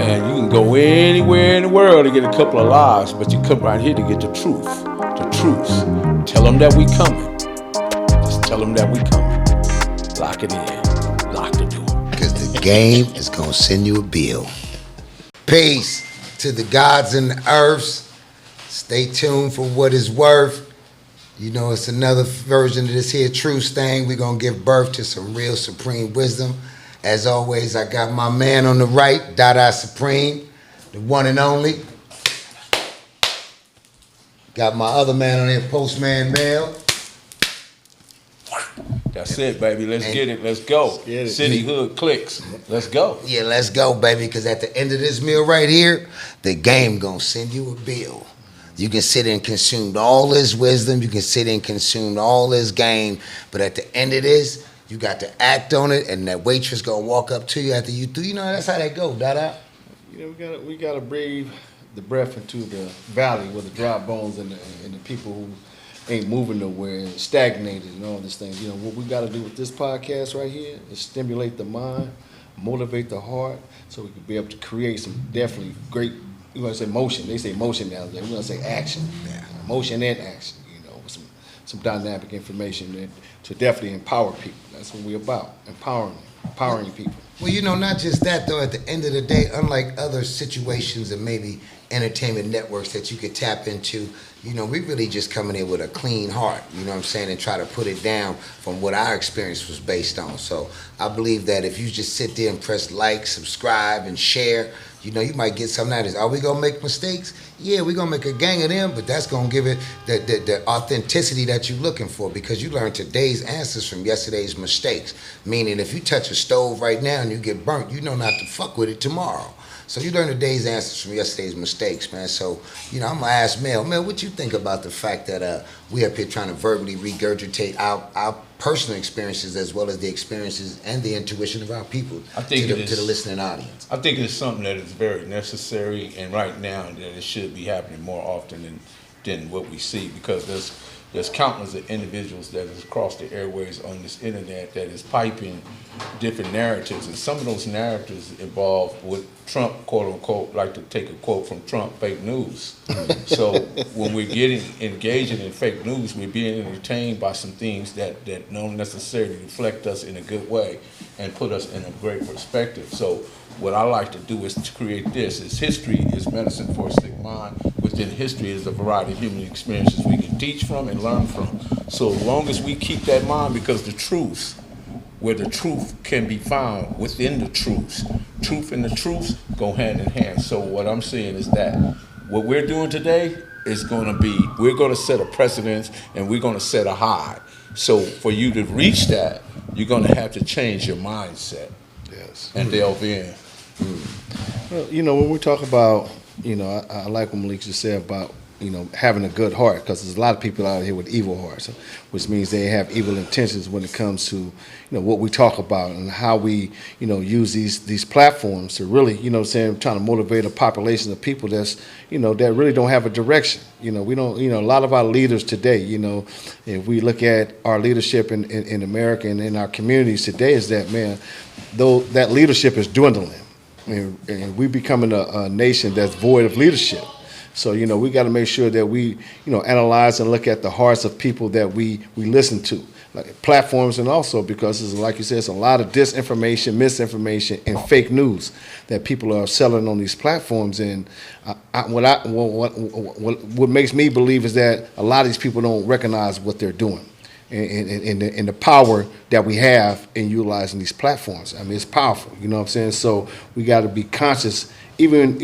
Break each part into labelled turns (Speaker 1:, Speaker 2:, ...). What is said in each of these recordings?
Speaker 1: Man, you can go anywhere in the world to get a couple of lies, but you come right here to get the truth. The truth. Tell them that we coming. Just tell them that we coming. Lock it in. Lock the door.
Speaker 2: Because the game is going to send you a bill. Peace to the gods and the earths. Stay tuned for what it's worth. You know, it's another version of this here Truce thing. We're going to give birth to some real supreme wisdom. As always, I got my man on the right, Daude Supreme, the one and only. Got my other man on here, Postman Mel.
Speaker 1: That's it, baby. Let's get it. Let's go. Get it. City Hood clicks. Let's go.
Speaker 2: Yeah, let's go, baby, because at the end of this meal right here, the game going to send you a bill. You can sit and consume all this wisdom. You can sit and consume all this game. But at the end of this, you got to act on it, and that waitress gonna walk up to you after you do. You know, that's how that go, Daude.
Speaker 3: You know, we gotta breathe the breath into the valley where the dry bones and the people who ain't moving nowhere and stagnated and all these things. You know, what we gotta do with this podcast right here is stimulate the mind, motivate the heart, so we can be able to create some definitely great. You want to say motion? They say motion now. We're gonna say action. Yeah. Motion and action. You know, some dynamic information that to definitely empower people. That's what we're about, empowering people.
Speaker 2: Well, you know, not just that, though. At the end of the day, unlike other situations and maybe entertainment networks that you could tap into, you know, we really just coming in with a clean heart, you know what I'm saying, and try to put it down from what our experience was based on. So I believe that if you just sit there and press like, subscribe, and share, you know, you might get something out of this. Are we going to make mistakes? Yeah, we're going to make a gang of them, but that's going to give it the authenticity that you're looking for, because you learn today's answers from yesterday's mistakes. Meaning if you touch a stove right now and you get burnt, you know not to fuck with it tomorrow. So you learn today's answers from yesterday's mistakes, man. So, you know, I'm going to ask Mel, what you think about the fact that we up here trying to verbally regurgitate our personal experiences as well as the experiences and the intuition of our people to the listening audience?
Speaker 1: I think it's something that is very necessary, and right now that it should be happening more often than what we see, because there's countless of individuals that is across the airways on this internet that is piping different narratives, and some of those narratives involve what Trump, quote unquote, like to take a quote from Trump, fake news. So when we're engaging in fake news, we're being entertained by some things that don't necessarily reflect us in a good way and put us in a great perspective. So what I like to do is to create this. Is history is medicine for a sick mind. Within history is a variety of human experiences we can teach from and learn from. So as long as we keep that in mind, because the truth, where the truth can be found within the truths. Truth and the truths go hand in hand. So what I'm saying is that what we're doing today is we're going to set a precedence, and we're going to set a high. So for you to reach that, you're going to have to change your mindset.
Speaker 3: Yes.
Speaker 1: And delve in.
Speaker 3: Well, you know, when we talk about, you know, I like what Malik just said about, you know, having a good heart, because there's a lot of people out here with evil hearts, which means they have evil intentions when it comes to, you know, what we talk about and how we, you know, use these platforms to really, you know, trying to motivate a population of people that's, you know, that really don't have a direction. You know, we don't, you know, a lot of our leaders today, you know, if we look at our leadership in America and in our communities today, is that, man, though that leadership is dwindling, and we're becoming a nation that's void of leadership. So, you know, we got to make sure that we, you know, analyze and look at the hearts of people that we listen to, like platforms, and also because, it's, like you said, it's a lot of disinformation, misinformation, and fake news that people are selling on these platforms. And what makes me believe is that a lot of these people don't recognize what they're doing and the power that we have in utilizing these platforms. I mean, it's powerful. You know what I'm saying? So we got to be conscious, even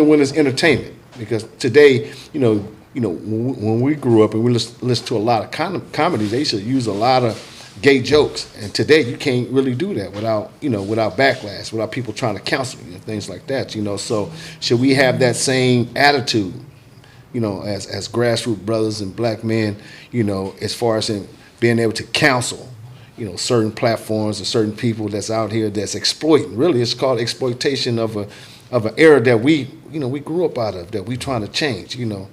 Speaker 3: when it's entertainment. Because today, you know, when we grew up and we listened to a lot of comedies, they used to use a lot of gay jokes, and today you can't really do that without backlash, without people trying to counsel you and things like that. You know, so should we have that same attitude, you know, as grassroots brothers and black men, you know, as far as in being able to counsel, you know, certain platforms and certain people that's out here that's exploiting. Really, it's called exploitation of an era that we grew up out of, that we trying to change, you know.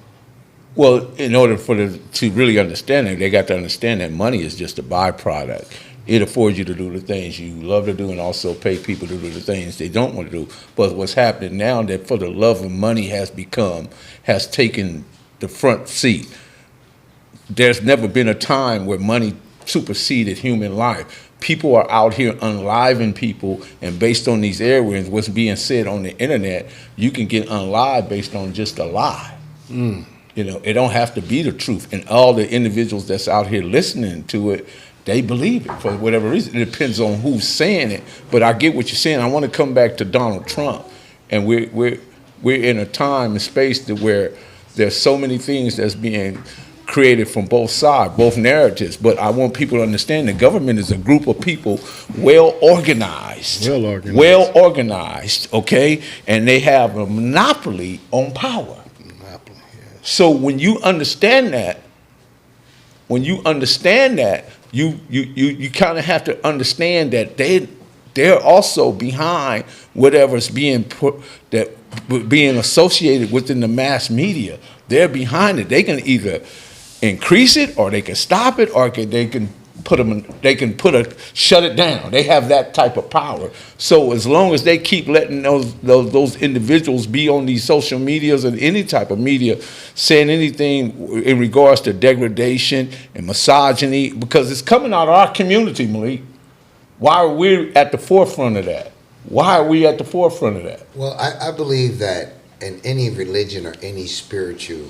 Speaker 1: Well, in order for them to really understand it, they got to understand that money is just a byproduct. It affords you to do the things you love to do and also pay people to do the things they don't want to do. But what's happening now that for the love of money has taken the front seat. There's never been a time where money superseded human life. People are out here unliving people, and based on these airwaves, what's being said on the internet, you can get unlived based on just a lie. You know, it don't have to be the truth. And all the individuals that's out here listening to it, they believe it for whatever reason. It depends on who's saying it. But I get what you're saying. I want to come back to Donald Trump, and we're in a time and space where there's so many things that's being created from both sides, both narratives. But I want people to understand the government is a group of people well organized, okay? And they have a monopoly on power. So when you understand that, you kind of have to understand that they're also behind whatever's being being associated within the mass media. They're behind it. They can either increase it, or they can stop it, or they can shut it down. They have that type of power. So as long as they keep letting those individuals be on these social medias and any type of media saying anything in regards to degradation and misogyny, because it's coming out of our community, Malik. Why are we at the forefront of that? Why are we at the forefront of that?
Speaker 2: Well, I believe that in any religion or any spiritual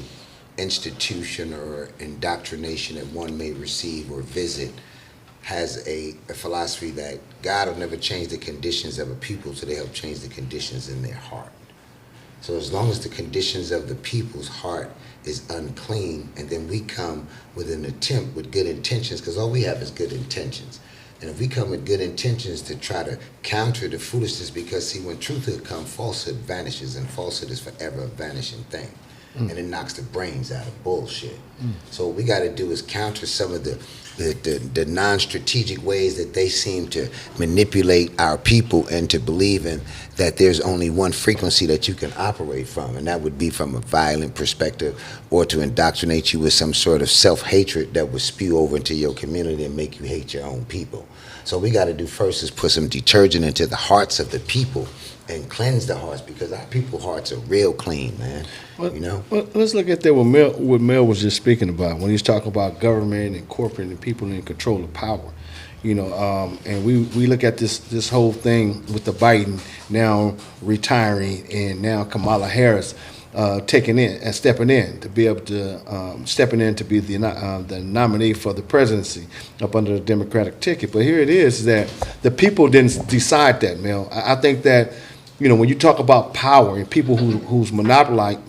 Speaker 2: institution or indoctrination that one may receive or visit has a philosophy that God will never change the conditions of a people till they help change the conditions in their heart. So as long as the conditions of the people's heart is unclean, and then we come with an attempt with good intentions, because all we have is good intentions. And if we come with good intentions to try to counter the foolishness, because see, when truth has come, falsehood vanishes, and falsehood is forever a vanishing thing. And it knocks the brains out of bullshit. So what we got to do is counter some of the non-strategic ways that they seem to manipulate our people into believing that there's only one frequency that you can operate from, and that would be from a violent perspective, or to indoctrinate you with some sort of self-hatred that would spew over into your community and make you hate your own people. So what we got to do first is put some detergent into the hearts of the people and cleanse the hearts, because our people's hearts are real clean, man.
Speaker 3: Well,
Speaker 2: you know.
Speaker 3: Well, let's look at that. What Mel was just speaking about when he's talking about government and corporate and people in control of power. You know, and we look at this whole thing with the Biden now retiring, and now Kamala Harris taking in and stepping in to be able to stepping in to be the nominee for the presidency up under the Democratic ticket. But here it is that the people didn't decide that, Mel. I think that, you know, when you talk about power and people who's monopolizing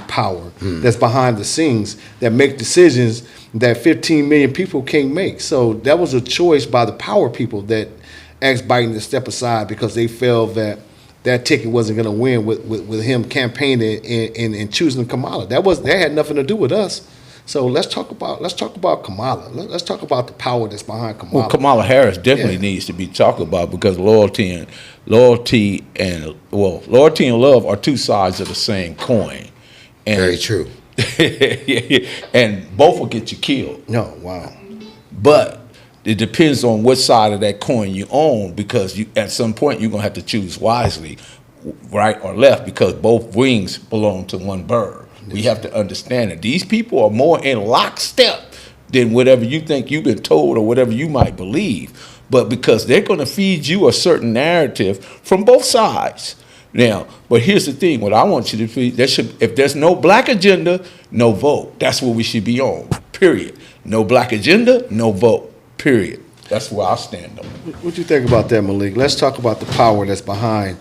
Speaker 3: power, that's behind the scenes, that make decisions that 15 million people can't make. So that was a choice by the power people that asked Biden to step aside, because they felt that ticket wasn't going to win with him campaigning and choosing Kamala. That had nothing to do with us. So let's talk about Kamala. Let's talk about the power that's behind Kamala.
Speaker 1: Well, Kamala Harris definitely needs to be talked about, because loyalty and love are two sides of the same coin. And
Speaker 2: very true.
Speaker 1: And both will get you killed.
Speaker 3: No, wow.
Speaker 1: But it depends on what side of that coin you own, because at some point you're gonna have to choose wisely, right or left, because both wings belong to one bird. We have to understand that these people are more in lockstep than whatever you think you've been told or whatever you might believe. But because they're going to feed you a certain narrative from both sides. Now, but here's the thing. What I want you to feed, if there's no black agenda, no vote. That's what we should be on, period. No black agenda, no vote, period. That's where I stand on it.
Speaker 3: What do you think about that, Malik? Let's talk about the power that's behind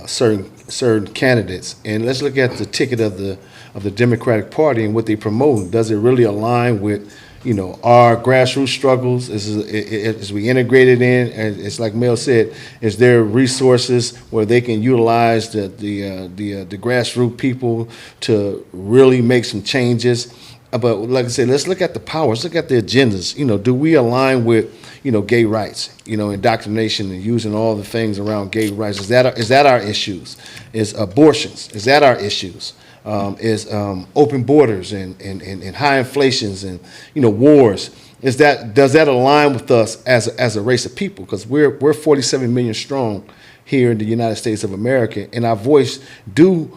Speaker 3: certain candidates, and let's look at the ticket of the Democratic Party and what they promote. Does it really align with, you know, our grassroots struggles? As we integrated in, and it's like Mel said, is there resources where they can utilize the grassroots people to really make some changes? But like I said, let's look at the power. Let's look at the agendas. You know, do we align with, you know, gay rights, you know, indoctrination and using all the things around gay rights? Is that our issues? Is abortions? Is that our issues? Is open borders and high inflations and, you know, wars? Does that align with us as a race of people? Because we're 47 million strong here in the United States of America, and our voice do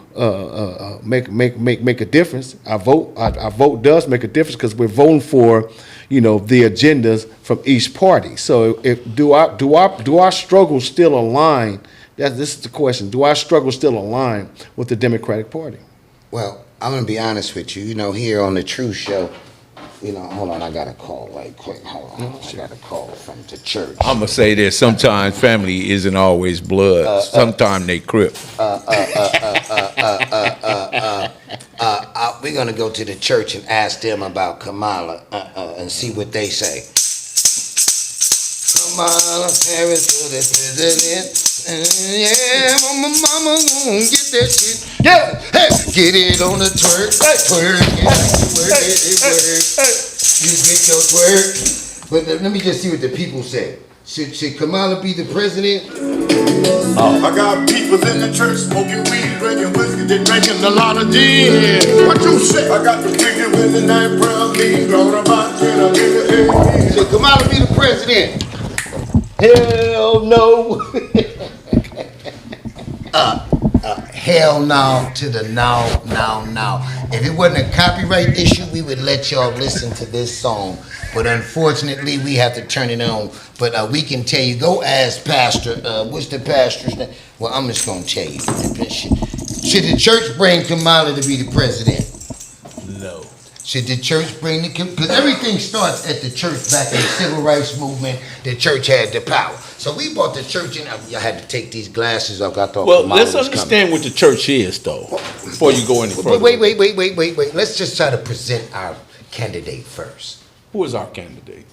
Speaker 3: make a difference. Our vote does make a difference because we're voting for, the agendas from each party. So do our struggles still align? This is the question. Do our struggles still align with the Democratic Party?
Speaker 2: Well, I'm gonna be honest with you. Here on the Truce show, hold on, I got a call right quick. Hold on, I got a call from the church.
Speaker 1: I'm gonna say this: sometimes family isn't always blood. Sometimes they crip.
Speaker 2: We're gonna go to the church and ask them about Kamala and see what they say. Kamala Harris for the president. Yeah, mama gonna get that shit. Yeah, hey, get it on the twerk, twerk, twerk. You get your twerk. But let me just see what the people say. Should Kamala be the president?
Speaker 4: I got people in the church smoking weed, drinking whiskey, they drinking a lot of gin. What you say? I got the preacher with the night prayer lead, going about
Speaker 2: Should Kamala be the president? Hell no. Hell no to the no. If it wasn't a copyright issue, we would let y'all listen to this song. But unfortunately, we have to turn it on. But we can tell you, go ask Pastor, what's the pastor's name? Well, I'm just going to tell you. Should the church bring Kamala to be the president?
Speaker 1: No.
Speaker 2: Should the church bring the, because everything starts at the church back in the civil rights movement. The church had the power. So we bought the church in. I had to take these glasses off. I thought.
Speaker 1: Well, let's understand what the church is, though, before you go any further.
Speaker 2: Wait. Let's just try to present our candidate first.
Speaker 1: Who is our candidate?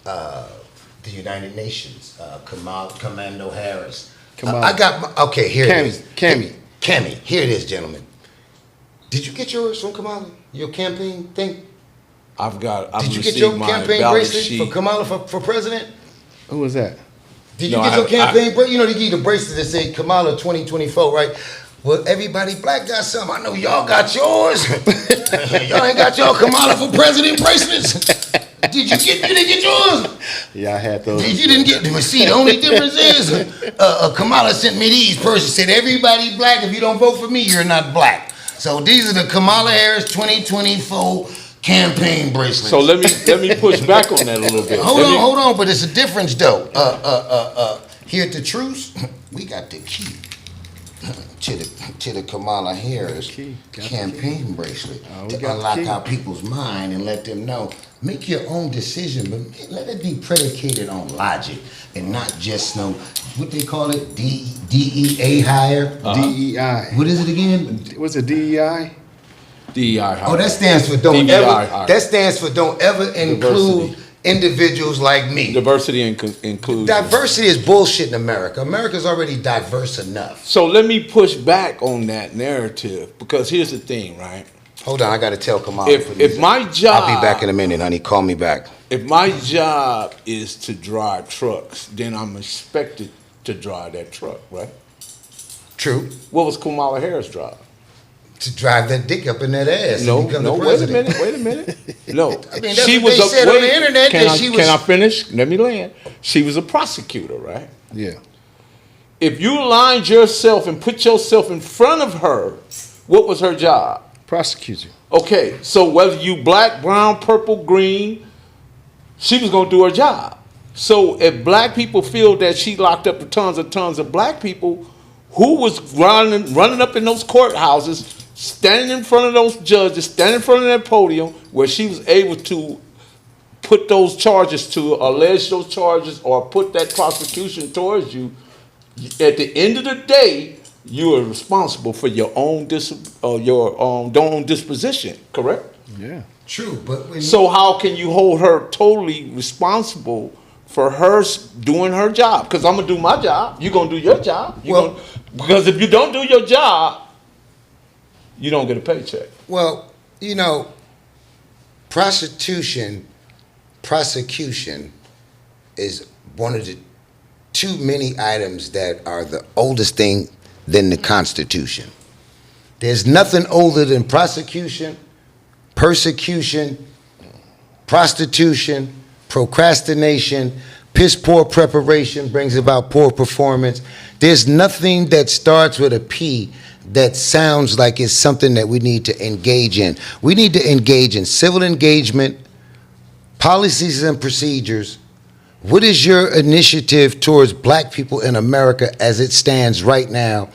Speaker 2: The United Nations, Commando Harris.
Speaker 3: Kamala.
Speaker 2: I got my, okay, here it is.
Speaker 3: Cammy.
Speaker 2: Here it is, gentlemen. Did you get yours from Kamala? Your campaign thing?
Speaker 1: I've
Speaker 2: Did you get your campaign bracelet for Kamala for president?
Speaker 3: Who was that?
Speaker 2: Did you get your campaign bracelet? They give you the bracelet that say Kamala 2024, right? Well, everybody black got some. I know y'all got yours. Y'all ain't got your Kamala for president bracelets. You didn't get yours?
Speaker 3: Yeah, I had those.
Speaker 2: You didn't get them. See, the only difference is Kamala sent me these first. Said everybody black. If you don't vote for me, you're not black. So these are the Kamala Harris 2024 campaign bracelets.
Speaker 1: So let me push back on that a little bit.
Speaker 2: Hold on, but it's a difference though. Here at the Truce, we got the key to the Kamala Harris campaign bracelet to unlock our people's mind and let them know. Make your own decision, but let it be predicated on logic and not just what they call it, DEA hire.
Speaker 3: DEI.
Speaker 2: What is it again?
Speaker 3: What's it, DEI?
Speaker 1: DEI.
Speaker 2: Oh, that stands for don't
Speaker 1: DEI
Speaker 2: ever.
Speaker 1: hire.
Speaker 2: That stands for don't ever include individuals like me.
Speaker 1: Diversity and inclusion.
Speaker 2: Diversity is bullshit in America. America's already diverse enough.
Speaker 1: So let me push back on that narrative, because here's the thing, right?
Speaker 2: Hold on, I gotta tell Kamala.
Speaker 1: If my job,
Speaker 2: I'll be back in a minute, honey. Call me back.
Speaker 1: If my job is to drive trucks, then I'm expected to drive that truck, right?
Speaker 2: True.
Speaker 1: What was Kamala Harris' job?
Speaker 2: To drive that dick up in that ass.
Speaker 1: No,
Speaker 2: and become the
Speaker 1: wait a
Speaker 2: president.
Speaker 1: minute. No.
Speaker 2: I mean, that's what they said on the internet.
Speaker 1: Can
Speaker 2: that
Speaker 1: I finish? Let me land. She was a prosecutor, right?
Speaker 3: Yeah.
Speaker 1: If you aligned yourself and put yourself in front of her, what was her job?
Speaker 3: Prosecutor.
Speaker 1: Okay, so whether you black, brown, purple, green, she was going to do her job. So if black people feel that she locked up tons of black people, who was running up in those courthouses, standing in front of those judges, standing in front of that podium where she was able to put those charges, to allege those charges or put that prosecution towards you, at the end of the day, you are responsible for your own disposition, correct?
Speaker 3: Yeah.
Speaker 2: True, but
Speaker 1: so how can you hold her totally responsible for her doing her job? Because I'm gonna do my job, you're gonna do your job. Because if you don't do your job, you don't get a paycheck.
Speaker 2: Well, prosecution is one of the too many items that are the oldest thing than the Constitution. There's nothing older than prosecution, persecution, prostitution, procrastination, piss poor preparation brings about poor performance. There's nothing that starts with a P that sounds like it's something that we need to engage in. We need to engage in civil engagement, policies and procedures. What is your initiative towards black people in America as it stands right now?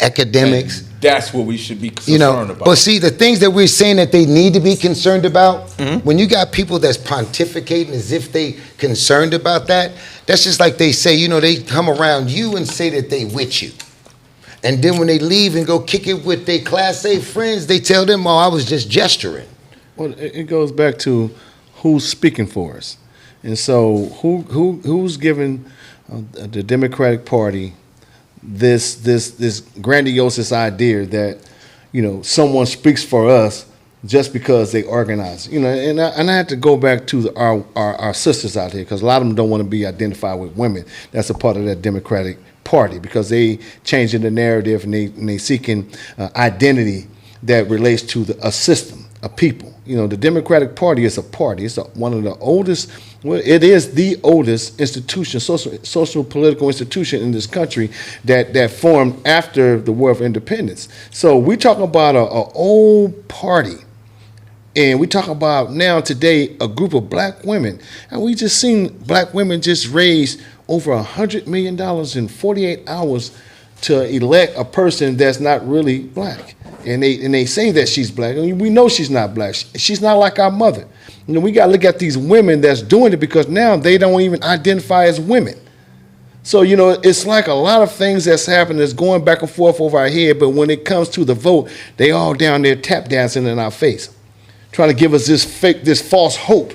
Speaker 2: Academics.
Speaker 1: And that's what we should be concerned about.
Speaker 2: But see, the things that we're saying that they need to be concerned about, when you got people that's pontificating as if they concerned about that, that's just like they say, they come around you and say that they with you. And then when they leave and go kick it with their Class A friends, they tell them, I was just gesturing.
Speaker 3: Well, it goes back to who's speaking for us. And so who's giving the Democratic Party this grandiose idea that someone speaks for us just because they organize, and I have to go back to our sisters out here, because a lot of them don't want to be identified with women. That's a part of that Democratic Party, because they changing the narrative and they seeking identity that relates to a system, a people. The Democratic Party is a party. It's one of the oldest. Well, it is the oldest institution, social political institution in this country that formed after the War of Independence. So we talk about an old party, and we talk about now today a group of black women, and we just seen black women just raise over $100 million in 48 hours to elect a person that's not really black. And they say that she's black. I mean, we know she's not black. She's not like our mother. We got to look at these women that's doing it, because now they don't even identify as women. So, it's like a lot of things that's happening that's going back and forth over our head, but when it comes to the vote, they all down there tap dancing in our face, trying to give us this false hope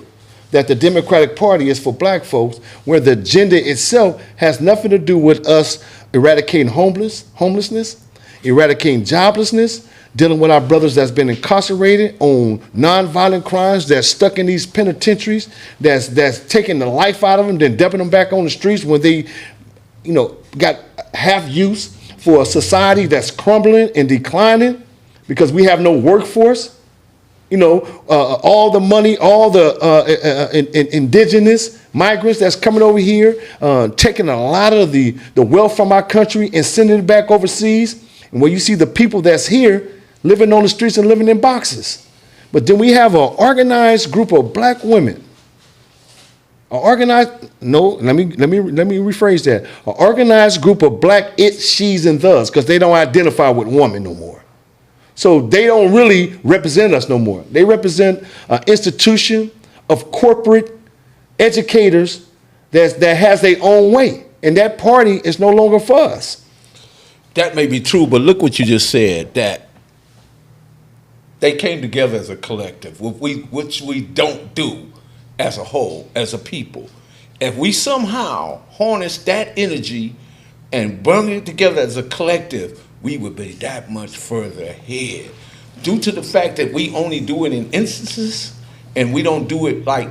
Speaker 3: that the Democratic Party is for black folks, where the agenda itself has nothing to do with us eradicating homelessness, eradicating joblessness, dealing with our brothers that's been incarcerated on nonviolent crimes, that's stuck in these penitentiaries, that's taking the life out of them, then dumping them back on the streets when they, got half use for a society that's crumbling and declining because we have no workforce. All the money, all the indigenous migrants that's coming over here, taking a lot of the wealth from our country and sending it back overseas. And when you see the people that's here living on the streets and living in boxes. But then we have an organized group of black women. Let me rephrase that. An organized group of black it, she's, and thus, because they don't identify with woman no more. So they don't really represent us no more. They represent an institution of corporate educators that has their own way. And that party is no longer for us.
Speaker 1: That may be true, but look what you just said, that they came together as a collective, which we don't do as a whole, as a people. If we somehow harness that energy and bring it together as a collective, we would be that much further ahead. Due to the fact that we only do it in instances and we don't do it like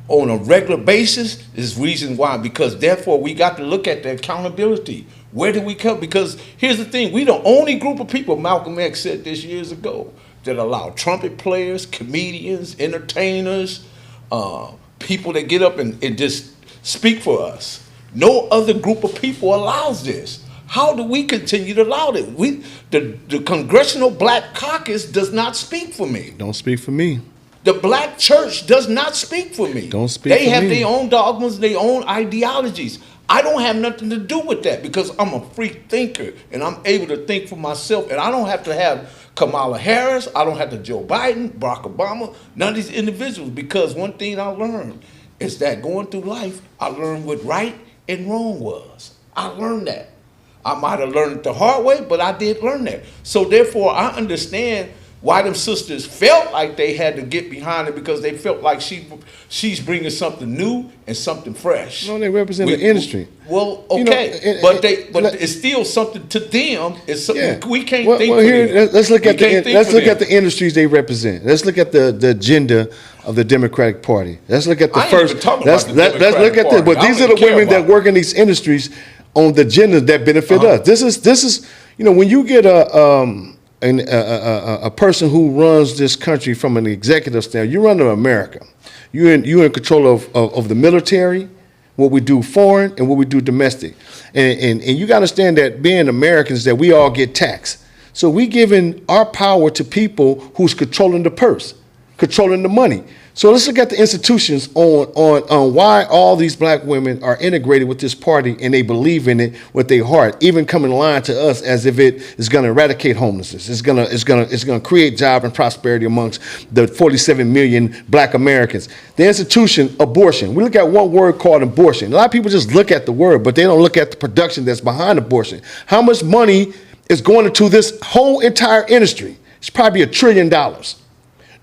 Speaker 1: on a regular basis, is reason why. Because therefore we got to look at the accountability. Where do we come? Because here's the thing, we the only group of people, Malcolm X said this years ago, that allow trumpet players, comedians, entertainers, people that get up and just speak for us. No other group of people allows this. How do we continue to allow it? The Congressional Black Caucus does not speak for me.
Speaker 3: Don't speak for me.
Speaker 1: The black church does not speak for me.
Speaker 3: Don't speak for me.
Speaker 1: They have their own dogmas, their own ideologies. I don't have nothing to do with that because I'm a free thinker and I'm able to think for myself, and I don't have to have Kamala Harris, I don't have to Joe Biden, Barack Obama, none of these individuals, because one thing I learned is that going through life, I learned what right and wrong was. I learned that. I might have learned it the hard way, but I did learn that. So therefore, I understand why them sisters felt like they had to get behind it, because they felt like she's bringing something new and something fresh.
Speaker 3: No, they represent the industry.
Speaker 1: Well, okay, but it's still something to them. It's something we can't think.
Speaker 3: Well, here, let's look at the industries they represent. Let's look at the agenda of the Democratic Party. Let's look at the first. Let's look at the. But these are the women that work in these industries on the agenda that benefit us. This is when you get a person who runs this country from an executive standpoint, you run America. You're in control of the military, what we do foreign, and what we do domestic. And you got to understand that being Americans, that we all get taxed. So we giving our power to people who's controlling the purse, controlling the money. So let's look at the institutions on why all these black women are integrated with this party and they believe in it with their heart, even coming lying to us as if it is going to eradicate homelessness. It's going to create job and prosperity amongst the 47 million black Americans. The institution, abortion. We look at one word called abortion. A lot of people just look at the word, but they don't look at the production that's behind abortion. How much money is going into this whole entire industry? It's probably $1 trillion.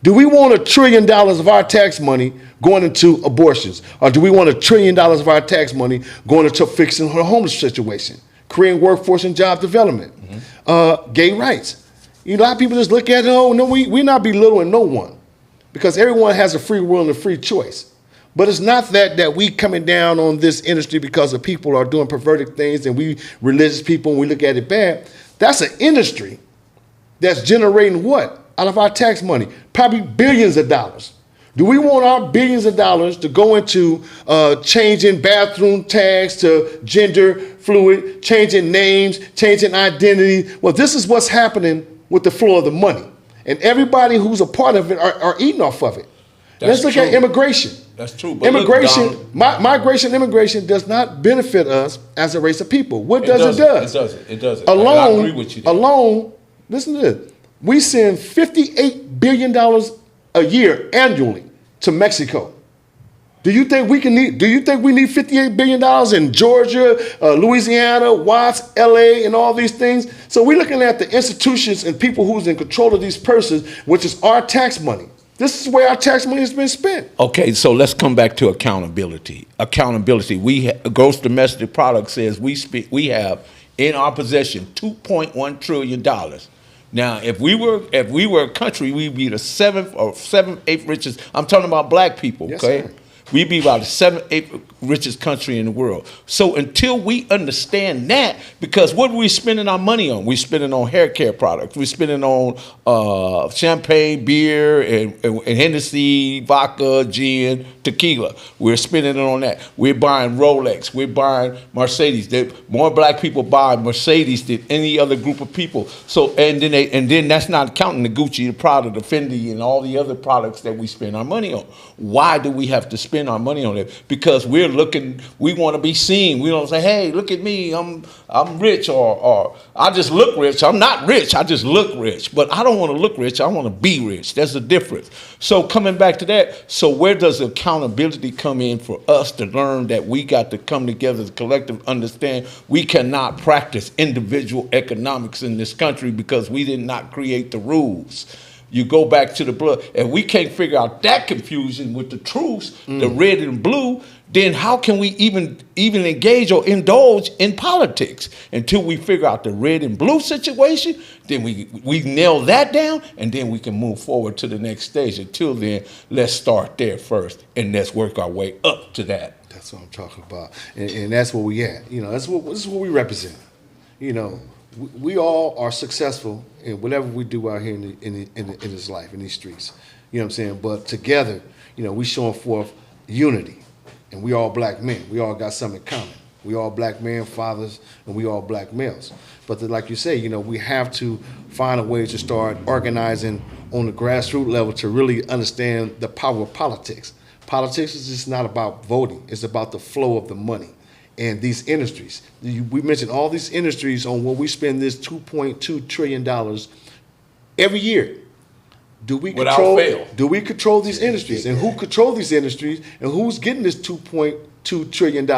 Speaker 3: Do we want $1 trillion of our tax money going into abortions? Or do we want $1 trillion of our tax money going into fixing the homeless situation, creating workforce and job development, gay rights? A lot of people just look at it, oh, no, we're not belittling no one, because everyone has a free will and a free choice. But it's not that we coming down on this industry because of people are doing perverted things and we religious people and we look at it bad. That's an industry that's generating what? Out of our tax money, probably billions of dollars. Do we want our billions of dollars to go into changing bathroom tags to gender fluid, changing names, changing identity? Well, this is what's happening with the flow of the money. And everybody who's a part of it are eating off of it. Let's look at immigration.
Speaker 1: That's true. But
Speaker 3: immigration, migration, immigration does not benefit us as a race of people. What does it do?
Speaker 1: It doesn't. I agree with you there.
Speaker 3: Alone, listen to this. We send $58 billion a year annually to Mexico. Do you think we need $58 billion in Georgia, Louisiana, Watts, LA, and all these things? So we're looking at the institutions and people who's in control of these purses, which is our tax money. This is where our tax money has been spent.
Speaker 1: Okay, so let's come back to accountability. Accountability. Gross domestic product says we have in our possession $2.1 trillion. Now, if we were a country, we'd be the seventh, eighth richest. I'm talking about black people, okay?
Speaker 3: Yes, sir.
Speaker 1: We'd be about the seventh, eighth richest country in the world. So until we understand that, because what are we spending our money on? We're spending on hair care products. We're spending on champagne, beer, and Hennessy, vodka, gin, tequila. We're spending it on that. We're buying Rolex. We're buying Mercedes. More black people buy Mercedes than any other group of people. So and then that's not counting the Gucci, the Prada, the Fendi, and all the other products that we spend our money on. Why do we have to spend our money on it? Because we want to be seen. We don't say, hey, look at me, I'm rich, or I just look rich. I'm not rich, I just look rich. But I don't want to look rich, I want to be rich. There's a difference. So coming back to that, so where does accountability come in for us to learn that we got to come together as a collective, understand we cannot practice individual economics in this country because we did not create the rules. You go back to the blood, and we can't figure out that confusion with the truce, the red and blue, then how can we even engage or indulge in politics? Until we figure out the red and blue situation, then we nail that down, and then we can move forward to the next stage. Until then, let's start there first, and let's work our way up to that.
Speaker 3: That's what I'm talking about, and that's where we at. This is what we represent. We all are successful in whatever we do out here in this life, in these streets. You know what I'm saying? But together, we showing forth unity. And we all black men. We all got something in common. We all black men, fathers, and we all black males. But like you say, we have to find a way to start organizing on the grassroots level to really understand the power of politics. Politics is just not about voting. It's about the flow of the money. And these industries, we mentioned all these industries on where we spend this $2.2 trillion every year. Do we control these industries? And who control these industries? And who's getting this $2.2 trillion?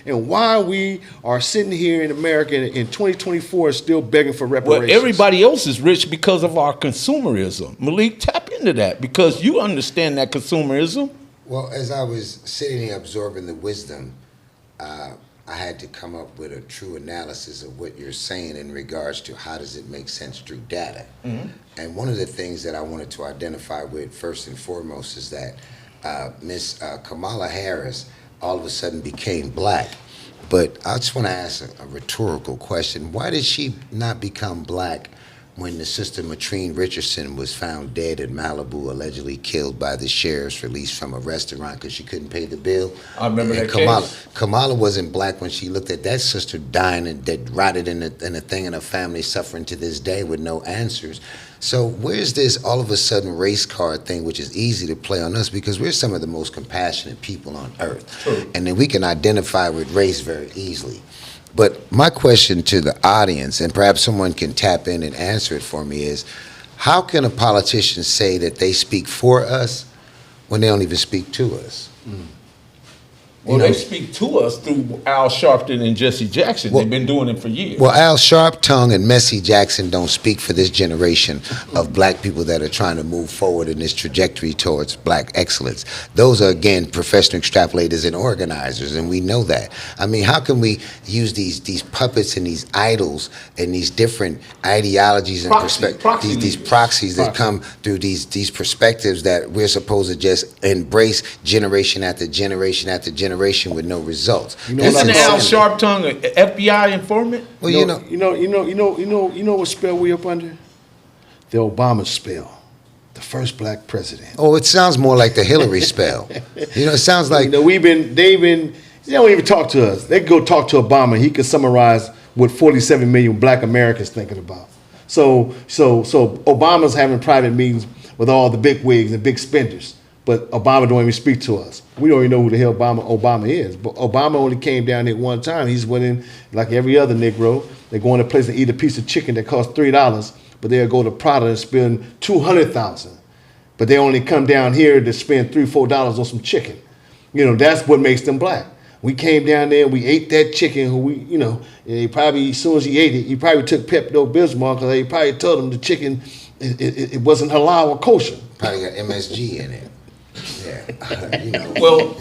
Speaker 3: And why we are sitting here in America in 2024 still begging for reparations?
Speaker 1: Well, everybody else is rich because of our consumerism. Malik, tap into that because you understand that consumerism.
Speaker 2: Well, as I was sitting here absorbing the wisdom, I had to come up with a true analysis of what you're saying in regards to how does it make sense through data. Mm-hmm. And one of the things that I wanted to identify with first and foremost is that Miss Kamala Harris all of a sudden became black. But I just want to ask a rhetorical question. Why did she not become black when the sister Matrine Richardson was found dead in Malibu, allegedly killed by the sheriffs released from a restaurant because she couldn't pay the bill.
Speaker 1: I remember
Speaker 2: And
Speaker 1: that case.
Speaker 2: Kamala wasn't black when she looked at that sister dying and that rotted in a thing, and her family suffering to this day with no answers. So where's this all of a sudden race card thing, which is easy to play on us because we're some of the most compassionate people on earth.
Speaker 1: True.
Speaker 2: And then we can identify with race very easily. But my question to the audience, and perhaps someone can tap in and answer it for me, is how can a politician say that they speak for us when they don't even speak to us?
Speaker 1: Well, they speak to us through Al Sharpton and Jesse Jackson. They've been doing it for years.
Speaker 2: Well, Al Sharpton and Messy Jackson don't speak for this generation of black people that are trying to move forward in this trajectory towards black excellence. Those are, again, professional extrapolators and organizers, and we know that. I mean, how can we use these puppets and these idols and these different ideologies and perspectives, these proxies that come through these perspectives that we're supposed to just embrace generation after generation after generation with no results?
Speaker 1: Isn't Al Sharpton an FBI informant?
Speaker 2: Well,
Speaker 3: You know what spell we up under? The Obama spell. The first black president.
Speaker 2: Oh, it sounds more like the Hillary spell. It sounds like
Speaker 3: they don't even talk to us. They go talk to Obama. He could summarize what 47 million black Americans thinking about. So Obama's having private meetings with all the big wigs and big spenders. But Obama don't even speak to us. We don't even know who the hell Obama is. But Obama only came down here one time. He's went in like every other Negro. They go in a place and eat a piece of chicken that costs $3, but they'll go to Prada and spend $200,000. But they only come down here to spend $3-4 on some chicken. That's what makes them black. We came down there, we ate that chicken. And he probably, as soon as he ate it, he probably took Pepto-Bismol because they probably told him the chicken it wasn't halal or kosher.
Speaker 2: probably got MSG in it. Yeah,
Speaker 1: Well,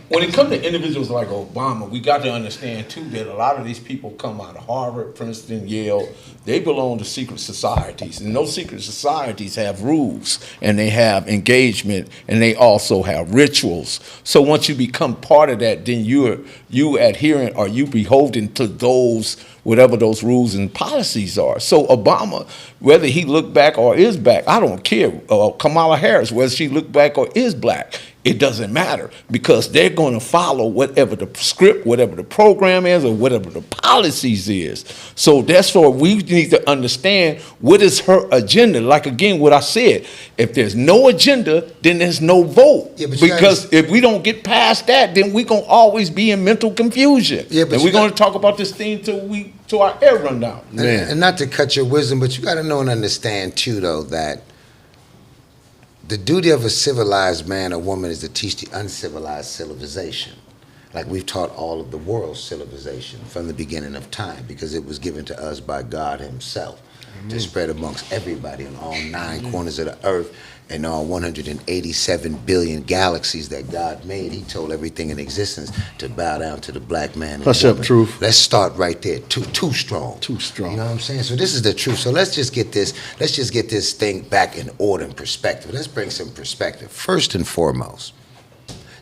Speaker 1: when it comes to individuals like Obama, we got to understand too that a lot of these people come out of Harvard, Princeton, Yale. They belong to secret societies, and those secret societies have rules, and they have engagement, and they also have rituals. So once you become part of that, then you adherent or you beholden to those, whatever those rules and policies are. So Obama, whether he looked back or is back, I don't care. Kamala Harris, whether she looked back or is black, it doesn't matter, because they're going to follow whatever the script, whatever the program is, or whatever the policies is. So that's why we need to understand what is her agenda. Like, again, what I said, if there's no agenda, then there's no vote.
Speaker 2: Yeah,
Speaker 1: because if we don't get past that, then we're going to always be in mental confusion.
Speaker 2: Yeah, but
Speaker 1: and we're going to talk about this thing till our air run down.
Speaker 2: And not to cut your wisdom, but you got to know and understand, too, though, that the duty of a civilized man or woman is to teach the uncivilized civilization. Like we've taught all of the world's civilization from the beginning of time, because it was given to us by God himself to spread amongst everybody on all 9 corners of the earth and all 187 billion galaxies that God made. He told everything in existence to bow down to the black man and
Speaker 3: Hush
Speaker 2: woman.
Speaker 3: up, Truth.
Speaker 2: Let's start right there. Too strong.
Speaker 3: Too strong.
Speaker 2: You know what I'm saying? So this is the truth. So let's just get this thing back in order and perspective. Let's bring some perspective. First and foremost,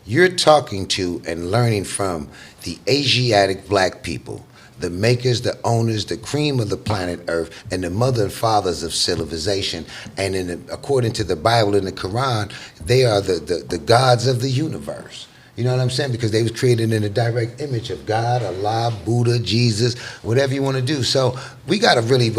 Speaker 2: you're talking to and learning from the Asiatic black people, the makers, the owners, the cream of the planet Earth, and the mother and fathers of civilization. And according to the Bible and the Quran, they are the gods of the universe. You know what I'm saying? Because they was created in the direct image of God, Allah, Buddha, Jesus, whatever you want to do. So we gotta really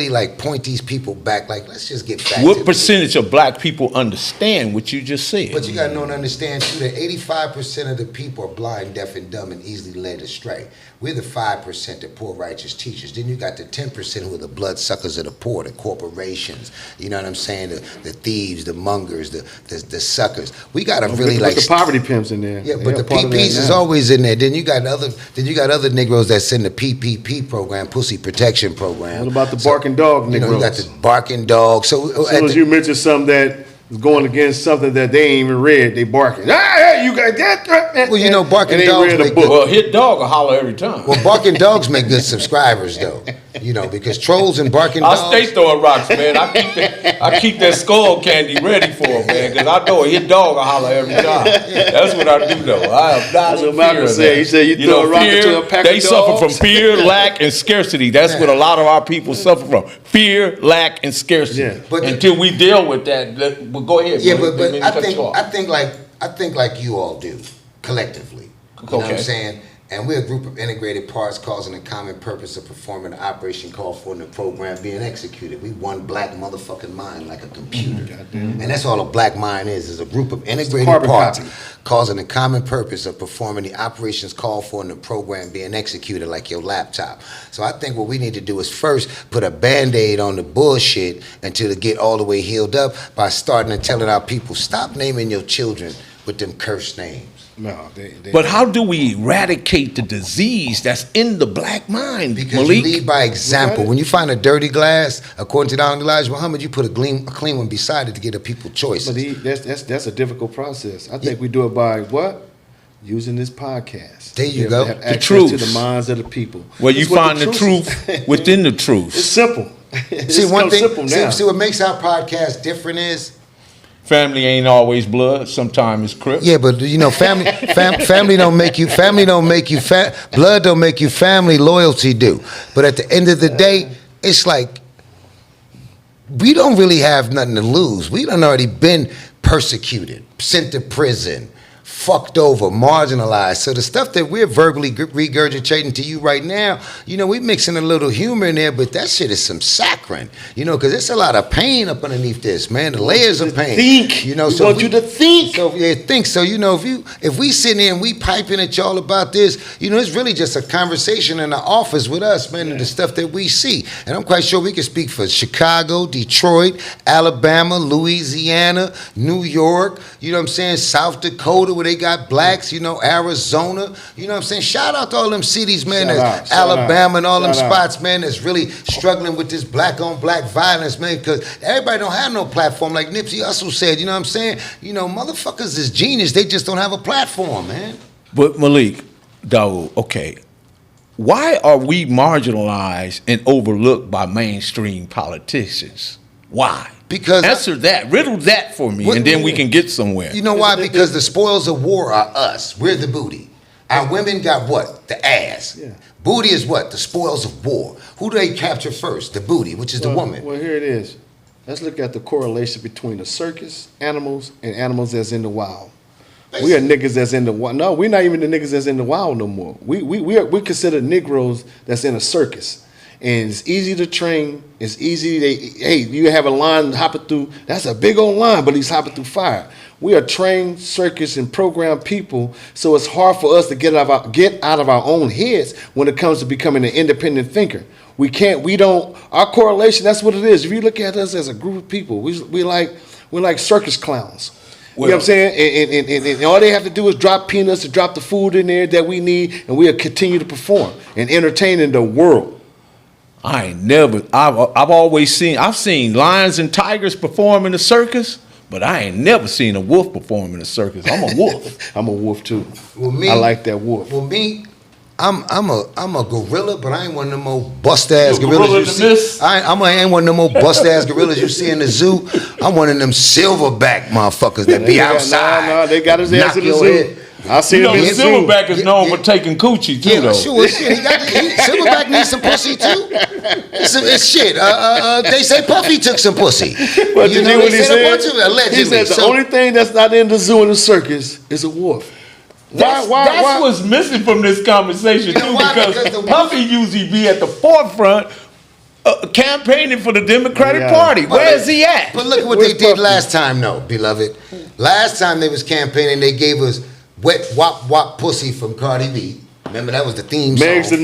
Speaker 2: like point these people back. Like, let's just get back.
Speaker 1: What percentage of black people understand what you just said?
Speaker 2: But you gotta know and understand too that 85% of the people are blind, deaf, and dumb, and easily led astray. We're the 5%, the poor righteous teachers. Then you got the 10% who are the bloodsuckers of the poor, the corporations. You know what I'm saying? The thieves, the mongers, the suckers. We gotta really
Speaker 3: But the poverty pimps in there.
Speaker 2: Yeah, but the PPs is always in there. Then you got other Negroes that's in the PPP program, Pussy Protection Program.
Speaker 3: What about the barking dog Negroes?
Speaker 2: You got the barking dog. So
Speaker 3: as soon as you mention something that is going against something that they ain't even read, they barking. Hey, you got that?
Speaker 2: Well, you know, barking dogs make
Speaker 1: Well, hit dog will holler every time.
Speaker 2: Well, barking dogs make good subscribers, though. You know, because trolls and barking
Speaker 1: I'll
Speaker 2: dogs.
Speaker 1: stay throwing rocks, man. I keep that skull candy ready for him, man, because I know a hit dog will holler every time. That's what I do, though. I am not
Speaker 3: That's what
Speaker 1: in
Speaker 3: Malcolm
Speaker 1: fear of
Speaker 3: said.
Speaker 1: that.
Speaker 3: He said you throw a rock into a pack
Speaker 1: They
Speaker 3: of
Speaker 1: suffer
Speaker 3: dogs.
Speaker 1: from fear, lack, and scarcity. That's what a lot of our people suffer from. Fear, lack, and scarcity.
Speaker 3: Yeah.
Speaker 2: But
Speaker 1: until we deal with that, well, go ahead.
Speaker 2: Yeah,
Speaker 1: Malik. Let me
Speaker 2: but
Speaker 1: cut you off.
Speaker 2: I think like you all do collectively. You know what I'm saying? And we're a group of integrated parts causing a common purpose of performing the operation called for in the program being executed. We one black motherfucking mind like a computer. And that's all a black mind is a group of integrated
Speaker 3: carbon
Speaker 2: parts
Speaker 3: copy.
Speaker 2: causing a common purpose of performing the operations called for in the program being executed like your laptop. So I think what we need to do is first put a Band-Aid on the bullshit until it get all the way healed up by starting and telling our people, stop naming your children with them cursed names.
Speaker 3: No,
Speaker 1: But how do we eradicate the disease that's in the black mind,
Speaker 2: Because
Speaker 1: Malik?
Speaker 2: you lead by example. When you find a dirty glass, according to the Elijah Muhammad, you put a clean one beside it to give the people choices.
Speaker 3: But that's a difficult process. I think we do it by what? Using this podcast.
Speaker 2: There you
Speaker 3: Be able
Speaker 2: go.
Speaker 3: to have
Speaker 1: The
Speaker 3: access
Speaker 1: truth.
Speaker 3: to the minds of the people.
Speaker 1: Where you
Speaker 3: That's what
Speaker 1: find the truth within the
Speaker 3: It's
Speaker 1: truth.
Speaker 3: simple. It's
Speaker 2: See, one thing,
Speaker 3: simple now.
Speaker 2: see what makes our podcast different is,
Speaker 1: Family ain't always blood. Sometimes it's crip.
Speaker 2: yeah, but you know, family don't make you, blood don't make you, family loyalty do. But at the end of the day, it's like, we don't really have nothing to lose. We done already been persecuted, sent to prison, fucked over, marginalized. So the stuff that we're verbally regurgitating to you right now, you know, we're mixing a little humor in there, but that shit is some saccharine, you know, because there's a lot of pain up underneath this, man. The layers of pain.
Speaker 3: Think.
Speaker 2: You know,
Speaker 3: We
Speaker 2: so
Speaker 3: want you to think.
Speaker 2: So yeah, think. So you know, if we sitting here and we piping at y'all about this, you know, it's really just a conversation in the office with us, man, and the stuff that we see. And I'm quite sure we can speak for Chicago, Detroit, Alabama, Louisiana, New York. You know what I'm saying? South Dakota, where they got blacks. You know, Arizona. You know what I'm saying? Shout out to all them cities, man. That's Alabama and all them spots, man. That's really struggling with this black on black violence, man. Because everybody don't have no platform, like Nipsey Hussle said. You know what I'm saying? You know, motherfuckers is genius. They just don't have a platform, man.
Speaker 1: But Malik, Daude, okay, why are we marginalized and overlooked by mainstream politicians? Why?
Speaker 2: Because
Speaker 1: answer that, riddle that for me, and then we can get somewhere.
Speaker 2: You know why? Because the spoils of war are us. We're the booty. Our women got what? The ass.
Speaker 3: Yeah.
Speaker 2: Booty is what? The spoils of war. Who do they capture first? The booty, which is the woman.
Speaker 3: Well, here it is. Let's look at the correlation between the circus animals and animals that's in the wild. We are niggas that's in the wild. No, we're not even the niggas that's in the wild no more. We consider Negroes that's in a circus. And it's easy to train. It's easy. Hey, you have a line hopping through. That's a big old line, but he's hopping through fire. We are trained circus and program people, so it's hard for us to get out of our own heads when it comes to becoming an independent thinker. Our correlation, that's what it is. If you look at us as a group of people, we're like circus clowns. You know what I'm saying? And all they have to do is drop peanuts to drop the food in there that we need, and we'll continue to perform and entertain in the world.
Speaker 1: I've seen lions and tigers perform in the circus, but I ain't never seen a wolf perform in a circus. I'm a wolf.
Speaker 3: I'm a wolf too.
Speaker 2: Well, me,
Speaker 3: I like that wolf.
Speaker 2: Well, me, I'm a gorilla, but I ain't one of them old bust ass gorillas
Speaker 1: gorilla
Speaker 2: you
Speaker 1: to
Speaker 2: see.
Speaker 1: miss?
Speaker 2: I ain't one of them old bust ass gorillas you see in the zoo. I'm one of them silverback motherfuckers that be outside.
Speaker 3: No, they got his ass in the
Speaker 2: your
Speaker 3: zoo.
Speaker 2: head.
Speaker 3: I see
Speaker 1: You know,
Speaker 3: him in
Speaker 1: the
Speaker 3: the zoo.
Speaker 1: silverback is known for taking coochie too,
Speaker 2: Yeah,
Speaker 1: though.
Speaker 2: sure. Shit, Silverback needs some pussy too. It's shit. They say Puffy took some pussy.
Speaker 3: But
Speaker 2: You
Speaker 3: you
Speaker 2: know,
Speaker 3: know what
Speaker 2: they
Speaker 3: he
Speaker 2: said a
Speaker 3: said?
Speaker 2: bunch of it, allegedly.
Speaker 3: He said the
Speaker 2: So-
Speaker 3: only thing that's not in the zoo and the circus is a wolf.
Speaker 1: That's what's missing from this conversation
Speaker 2: You know
Speaker 1: too,
Speaker 2: why?
Speaker 1: because
Speaker 2: Because the
Speaker 1: Puffy usually be at the forefront campaigning for the Democratic
Speaker 3: Yeah.
Speaker 1: Party. Where is he at?
Speaker 2: But look at what
Speaker 3: Where's
Speaker 2: they did
Speaker 3: Puffy?
Speaker 2: last time, though, beloved. Last time they was campaigning, they gave us "Wet Wop Wop Pussy" from Cardi B. Remember that was the theme song.
Speaker 3: Meg's the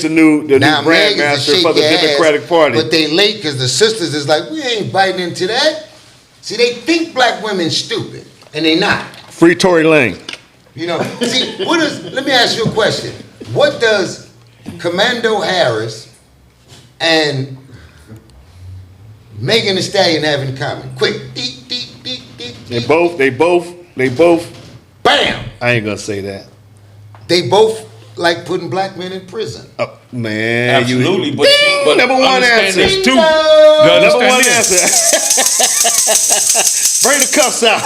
Speaker 3: new
Speaker 2: Now
Speaker 3: brand
Speaker 2: Meg is
Speaker 3: master
Speaker 2: the
Speaker 3: for the
Speaker 2: shake your
Speaker 3: Democratic
Speaker 2: ass,
Speaker 3: Party.
Speaker 2: but they late because the sisters is like, we ain't biting into that. See, they think black women stupid, and they not.
Speaker 3: Free Tory Lane.
Speaker 2: You know, see, let me ask you a question. What does Commando Harris and Megan Thee Stallion have in common? Quick, deep, deep, deep, deep,
Speaker 3: They
Speaker 2: deep.
Speaker 3: both.
Speaker 2: Bam!
Speaker 3: I ain't gonna say that.
Speaker 2: They both like putting black men in prison.
Speaker 3: Man,
Speaker 1: Absolutely, but
Speaker 3: number one
Speaker 1: understand
Speaker 3: answer.
Speaker 1: this too.
Speaker 3: Number one
Speaker 1: Understand this.
Speaker 3: answer. Bring the cups out.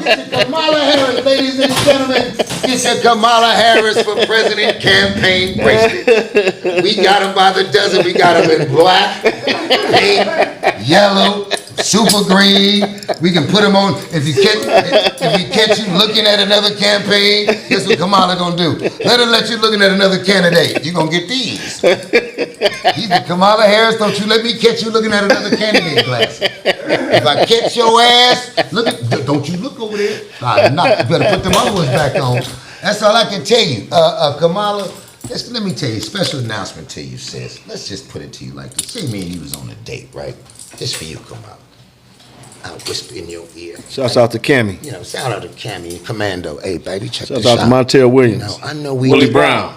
Speaker 2: Get your Kamala Harris, ladies and gentlemen. Get your Kamala Harris for president campaign bracelet. We got them by the dozen. We got them in black, pink, yellow, super green. We can put them on. If you catch you looking at another campaign, guess what Kamala gonna do? Let you looking at another candidate. You gonna get these. These are Kamala Harris. Don't you let me catch you looking at another candidate glass. If I catch your ass, don't you look over there. You better put them other ones back on. That's all I can tell you. Kamala, let me tell you, special announcement to you, sis. Let's just put it to you like this. Say me and you was on a date, right? Just for you, Kamala. I'll whisper in your ear.
Speaker 3: Shouts out to Cammy.
Speaker 2: Shout out to Cammy and Commando. Hey, baby, check this out.
Speaker 3: Shouts out to Montel Williams.
Speaker 2: I know
Speaker 3: Willie Brown.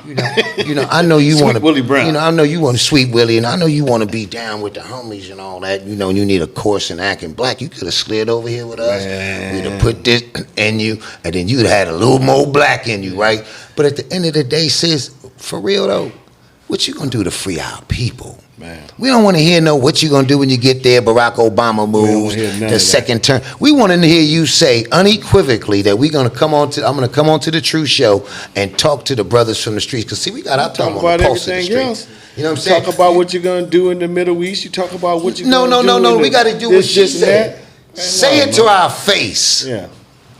Speaker 2: I know you want to.
Speaker 3: Willie Brown.
Speaker 2: I know you want to Sweet Willie, and I know you want to be down with the homies and all that. You need a course in acting black. You could have slid over here with us. We'd have put this in you, and then you'd have had a little more black in you, right? But at the end of the day, sis, for real though, what you gonna do to free our people? Man. We don't want to hear what you gonna do when you get there. Barack Obama moves the second term. We want to hear you say unequivocally that I'm gonna come on to the Truce show and talk to the brothers from the streets. Cause see, we got our thumb on the pulse of the streets. You know what I'm saying?
Speaker 3: Talk about what you're gonna do in the Middle East. You talk about what you're gonna do.
Speaker 2: No. We got to do what she said. Say it to our face.
Speaker 3: Yeah.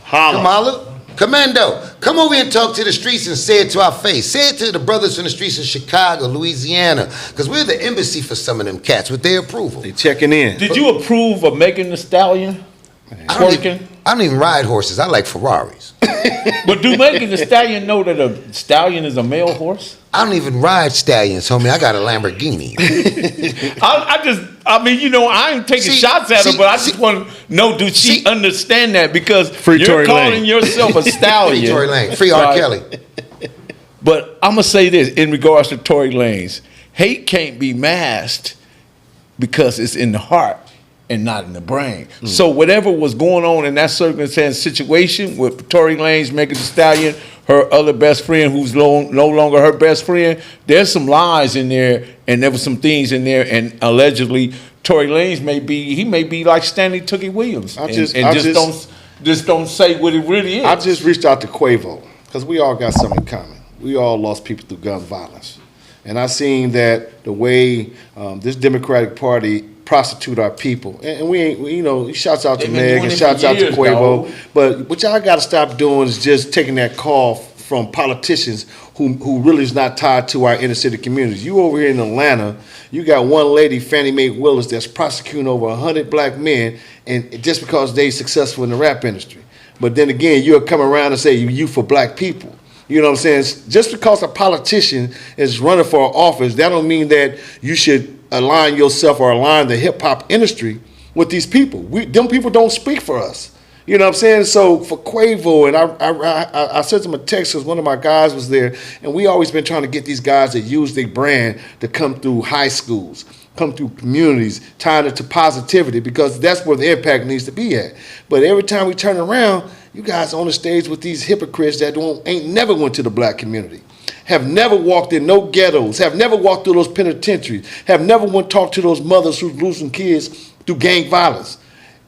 Speaker 3: Holla.
Speaker 2: Kamala. Commando, come over here and talk to the streets and say it to our face. Say it to the brothers from the streets of Chicago, Louisiana, because we're the embassy for some of them cats with their approval.
Speaker 3: They checking in.
Speaker 1: Did you approve of Megan Thee Stallion twerking?
Speaker 2: I don't even ride horses. I like Ferraris.
Speaker 1: But do Megan Thee Stallion know that a stallion is a male horse?
Speaker 2: I don't even ride stallions, homie. I got a Lamborghini.
Speaker 1: I ain't taking shots at her, but I just want to know, do she understand that? Because
Speaker 3: Free
Speaker 1: you're
Speaker 3: Tory
Speaker 1: calling
Speaker 3: Lane.
Speaker 1: yourself a stallion.
Speaker 2: Free Tory Lane. Free R. Kelly.
Speaker 1: But I'm going to say this in regards to Tory Lanez. Hate can't be masked because it's in the heart and not in the brain. So whatever was going on in that circumstance situation with Tory Lanez, Megan Thee Stallion, her other best friend who's no longer her best friend, there's some lies in there, and there was some things in there, and allegedly Tory Lanez may be like Stanley Tookie Williams, just don't say what it really is.
Speaker 3: I just reached out to Quavo because we all got something in common. We all lost people through gun violence, and I seen that the way this Democratic Party prostitute our people, and we ain't, shouts out to Meg and shouts out to Quavo, but what y'all got to stop doing is just taking that call from politicians who really is not tied to our inner city communities. You over here in Atlanta, you got one lady, Fannie Mae Willis, that's prosecuting over 100 black men, and just because they successful in the rap industry. But then again, you'll come around and say you for black people. You know what I'm saying? Just because a politician is running for office, that don't mean that you should align yourself or align the hip hop industry with these people. Them people don't speak for us. You know what I'm saying? So for Quavo, and I sent him a text because one of my guys was there, and we always been trying to get these guys that use their brand to come through high schools, come through communities, tying it to positivity, because that's where the impact needs to be at. But every time we turn around, you guys on the stage with these hypocrites that ain't never went to the black community, have never walked in no ghettos, have never walked through those penitentiaries, have never went talk to those mothers who's losing kids through gang violence.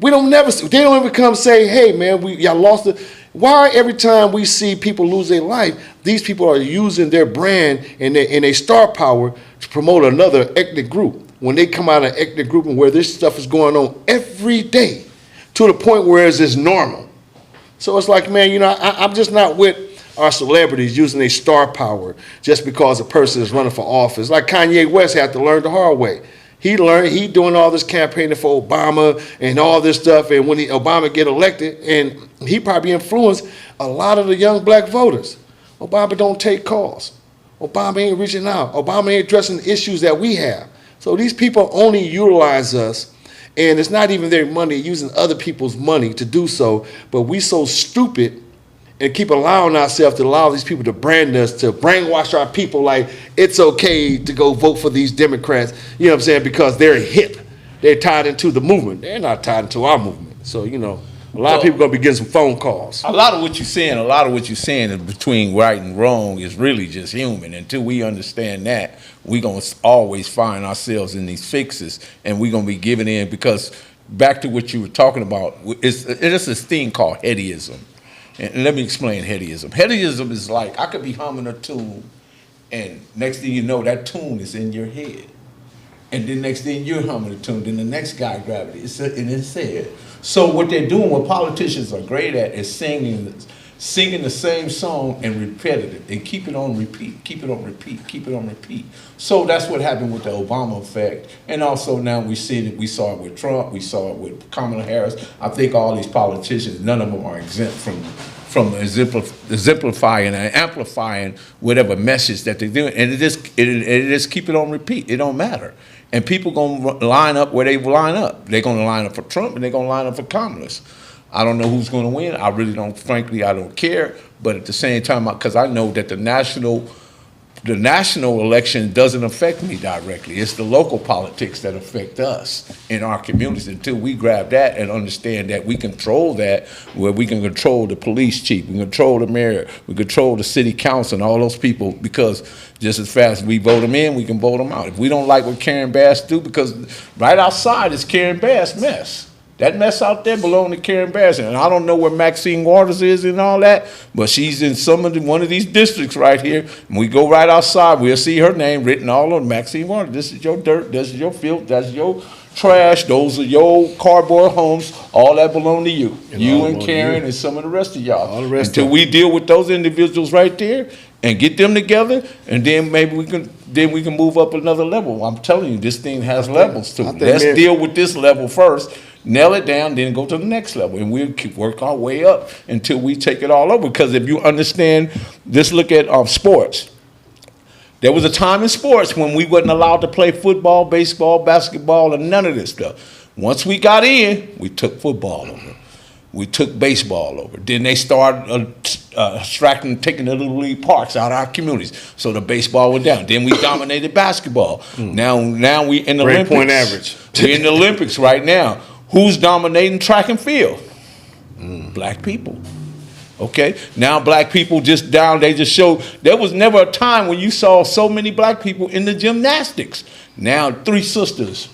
Speaker 3: They don't even come say, hey man, y'all lost it. Why every time we see people lose their life, these people are using their brand and their star power to promote another ethnic group when they come out of an ethnic group and where this stuff is going on every day to the point where it's normal. So it's like, man, I'm just not with our celebrities using their star power just because a person is running for office. Like Kanye West had to learn the hard way. He doing all this campaigning for Obama and all this stuff, and when Obama get elected, and he probably influenced a lot of the young black voters. Obama don't take calls. Obama ain't reaching out. Obama ain't addressing the issues that we have. So these people only utilize us, and it's not even their money, using other people's money to do so, but we so stupid and keep allowing ourselves to allow these people to brand us, to brainwash our people like it's okay to go vote for these Democrats, you know what I'm saying, because they're hip. They're tied into the movement. They're not tied into our movement. So, A lot of people gonna be getting some phone calls.
Speaker 1: A lot of what you're saying is between right and wrong is really just human. Until we understand that, we're going to always find ourselves in these fixes, and we're going to be giving in because back to what you were talking about, it's this thing called headyism. And let me explain headyism. Headyism is like I could be humming a tune, and next thing you know, that tune is in your head. And then next thing you're humming the tune, then the next guy grabbed it, it's in his head. So what they're doing, what politicians are great at, is singing the same song and repetitive, and keep it on repeat, keep it on repeat, keep it on repeat. So that's what happened with the Obama effect, and also now we saw it with Trump, we saw it with Kamala Harris. I think all these politicians, none of them are exempt from exemplifying and amplifying whatever message that they're doing, and it just keep it on repeat. It don't matter. And people gonna line up where they line up. They're gonna line up for Trump and they're gonna line up for Kamala. I don't know who's gonna win. I really don't. Frankly, I don't care. But at the same time, because I know that the national election doesn't affect me directly. It's the local politics that affect us in our communities. Until we grab that and understand that we control that, where we can control the police chief, we control the mayor, we control the city council and all those people, because just as fast as we vote them in, we can vote them out. If we don't like what Karen Bass do, because right outside is Karen Bass mess. That mess out there belongs to Karen Bass. And I don't know where Maxine Waters is and all that, but she's in one of these districts right here. And we go right outside, we'll see her name written all on Maxine Waters. This is your dirt, this is your filth, that's your trash, those are your cardboard homes, all that belong to you. You and Karen and some of the rest of y'all. Until we deal with those individuals right there and get them together, and then maybe we can move up another level. I'm telling you, this thing has levels to it. Let's deal with this level first. Nail it down, then go to the next level, and we'll keep work our way up until we take it all over. Because if you understand, just look at sports. There was a time in sports when we wasn't allowed to play football, baseball, basketball, and none of this stuff. Once we got in, we took football over. We took baseball over. Then they started taking the little league parks out of our communities. So the baseball went down. Then we dominated basketball. Now we in the Olympics.
Speaker 3: Point average.
Speaker 1: We're in the Olympics right now. Who's dominating track and field? Black people. Okay? Now black people they just show, there was never a time when you saw so many black people in the gymnastics. Now 3 sisters,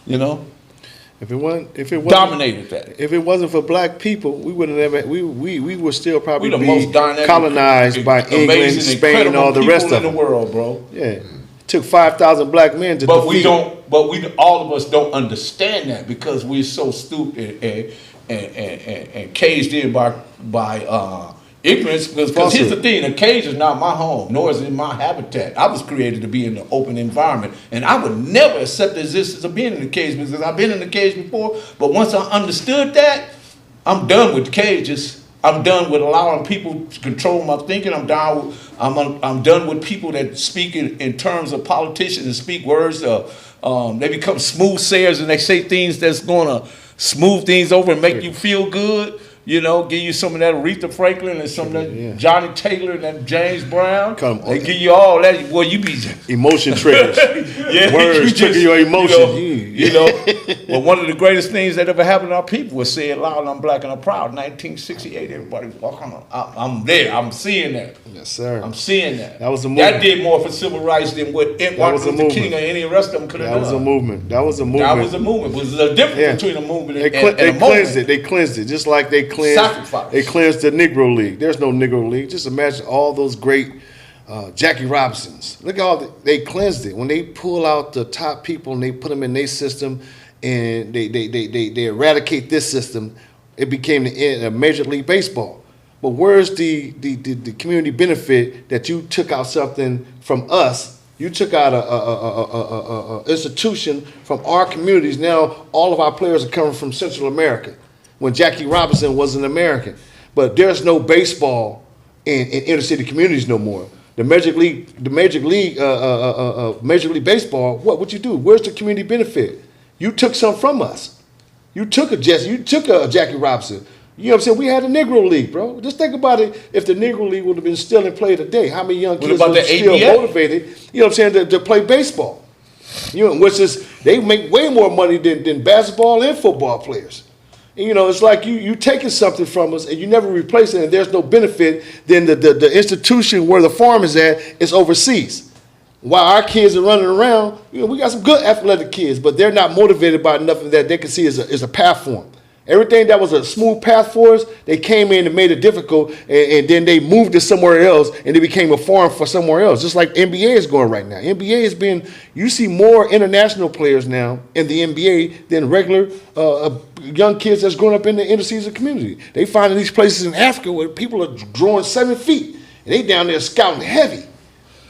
Speaker 3: If it wasn't
Speaker 1: dominated that.
Speaker 3: If it wasn't for black people, we would have never. We would still probably
Speaker 1: the
Speaker 3: be
Speaker 1: most dynamic,
Speaker 3: colonized by England, Spain, and all the rest of them.
Speaker 1: In the world, bro.
Speaker 3: Yeah, it took 5,000 black men to defeat.
Speaker 1: All of us don't understand that because we're so stupid and caged in by ignorance. Because here's the thing: a cage is not my home, nor is it my habitat. I was created to be in the open environment, and I would never accept the existence of being in the cage because I've been in the cage before. But once I understood that, I'm done with cages. I'm done with allowing people to control my thinking. I'm done with people that speak in terms of politicians and speak words. They become smooth sayers and they say things that's gonna smooth things over and make you feel good. Give you some of that Aretha Franklin and some of that Johnny Taylor and that James Brown. They give you all that. Well, you be
Speaker 3: emotion triggers. Words trigger your emotion.
Speaker 1: Well, one of the greatest things that ever happened to our people was "Say it loud, I'm black and I'm proud." 1968, everybody walking on. I'm there. I'm seeing that.
Speaker 3: Yes, sir.
Speaker 1: I'm seeing that.
Speaker 3: That was a movement.
Speaker 1: That did more for civil rights than what Martin Luther King or any of the rest of them could have done.
Speaker 3: That was a movement. That was a movement.
Speaker 1: That was a movement. It was a difference between a movement and a movement.
Speaker 3: They cleansed it, just like they cleansed the Negro League. There's no Negro League. Just imagine all those great Jackie Robinsons. Look at they cleansed it. When they pull out the top people and they put them in their system and they eradicate this system, it became the end of Major League Baseball. But where's the community benefit that you took out something from us? You took out a institution from our communities. Now all of our players are coming from Central America. When Jackie Robinson was an American. But there's no baseball in inner city communities no more. The Major League Baseball, what would you do? Where's the community benefit? You took some from us. You took a Jackie Robinson. You know what I'm saying? We had a Negro League, bro. Just think about it. If the Negro League would have been still in play today, how many young kids would still motivated, you know what I'm saying, to play baseball? Which is, they make way more money than basketball and football players. you know, it's like you taking something from us and you never replace it, and there's no benefit. Then the institution where the farm is at is overseas. While our kids are running around, you know, we got some good athletic kids, but they're not motivated by nothing that they can see as a path for them. Everything that was a smooth path for us, they came in and made it difficult, and then they moved it somewhere else, and it became a farm for somewhere else. Just like NBA is going right now. NBA has been, you see more international players now in the NBA than regular young kids that's growing up in the interseason community. They find these places in Africa where people are growing 7 feet, and they down there scouting heavy.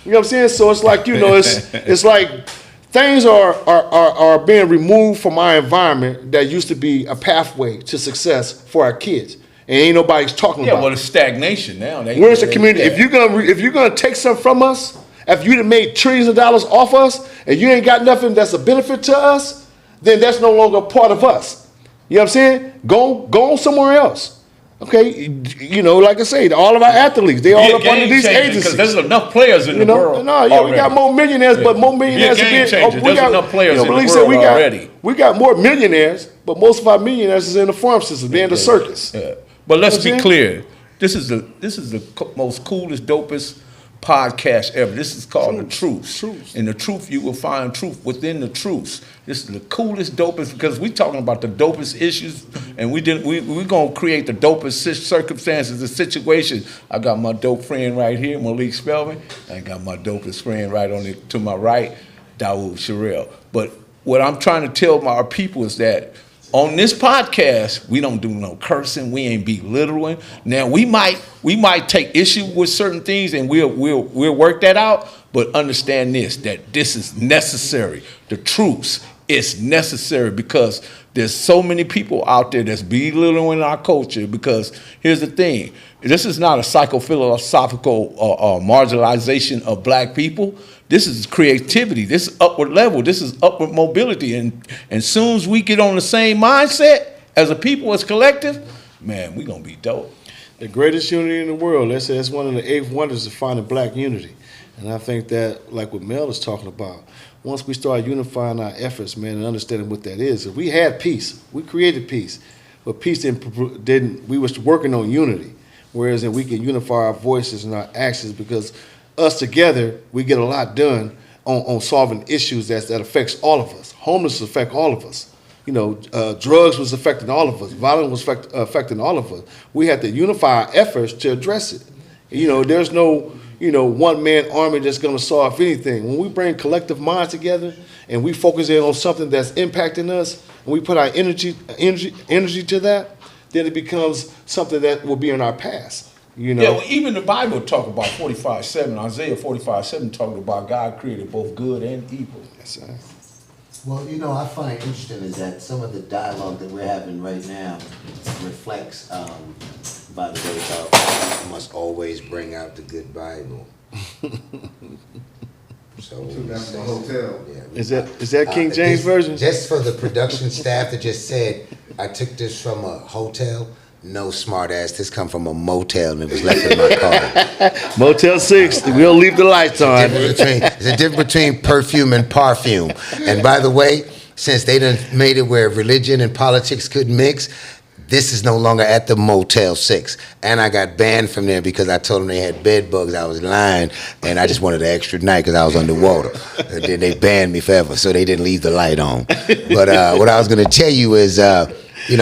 Speaker 3: You know what I'm saying? So it's like, you know, it's like things are being removed from our environment that used to be a pathway to success for our kids, and ain't nobody's talking about.
Speaker 1: Yeah, well, it's stagnation now.
Speaker 3: Where's the community? If you're gonna take something from us, if you'd have made trillions of dollars off us, and you ain't got nothing that's a benefit to us, then that's no longer a part of us. You know what I'm saying? Go on somewhere else. Okay, you know, like I say, all of our athletes, they all up under these agencies.
Speaker 1: There's enough players in the world.
Speaker 3: We got more millionaires, but more millionaires.
Speaker 1: There's enough players in the world already.
Speaker 3: We got more millionaires, but most of our millionaires is in the farm system. They're in the circus.
Speaker 1: Yeah. But let's be clear. This is the most coolest, dopest podcast ever. This is called The Truce. In The Truth, you will find truth within the truth. This is the coolest, dopest, because we talking about the dopest issues, and we're going to create the dopest circumstances, the situation. I got my dope friend right here, Malik Spellman. I got my dopest friend right on it to my right, Daude Sherrill. But what I'm trying to tell our people is that on this podcast, we don't do no cursing. We ain't belittling. Now we might take issue with certain things, and we'll work that out. But understand that this is necessary. The truth is necessary because there's so many people out there that's belittling our culture. Because here's the thing: this is not a psychophilosophical marginalization of black people. This is creativity. This is upward level. This is upward mobility. And soon as we get on the same mindset as a people, as collective, man, we're going to be dope.
Speaker 3: The greatest unity in the world. That's one of the 8 wonders of finding black unity. And I think that, like what Mel is talking about, once we start unifying our efforts, man, and understanding what that is, if we had peace, we created peace, but peace didn't we was working on unity. Whereas if we can unify our voices and our actions, because us together, we get a lot done on solving issues that affects all of us. Homelessness affect all of us. You know, drugs was affecting all of us. Violence was affecting all of us. We had to unify our efforts to address it. You know, there's no, one-man army that's going to solve anything. When we bring collective minds together and we focus in on something that's impacting us, and we put our energy to that, then it becomes something that will be in our past. You know?
Speaker 1: Yeah, well, even the Bible talk about 45:7. Isaiah 45:7 talking about God created both good and evil.
Speaker 3: Yes, sir.
Speaker 2: Well, I find interesting is that some of the dialogue that we're having right now reflects, by the way, how we must always bring out the good Bible. So
Speaker 5: that's the hotel.
Speaker 2: Yeah.
Speaker 3: Is that King James Version?
Speaker 2: Just for the production staff that just said, I took this from a hotel. No, smart ass. This come from a motel and it was left in my car.
Speaker 3: Motel 6. We'll leave the lights on.
Speaker 2: There's a difference between perfume and parfume. And by the way, since they done made it where religion and politics could mix, this is no longer at the Motel 6. And I got banned from there because I told them they had bed bugs. I was lying, and I just wanted an extra night because I was underwater. And then they banned me forever, so they didn't leave the light on. But what I was going to tell you is,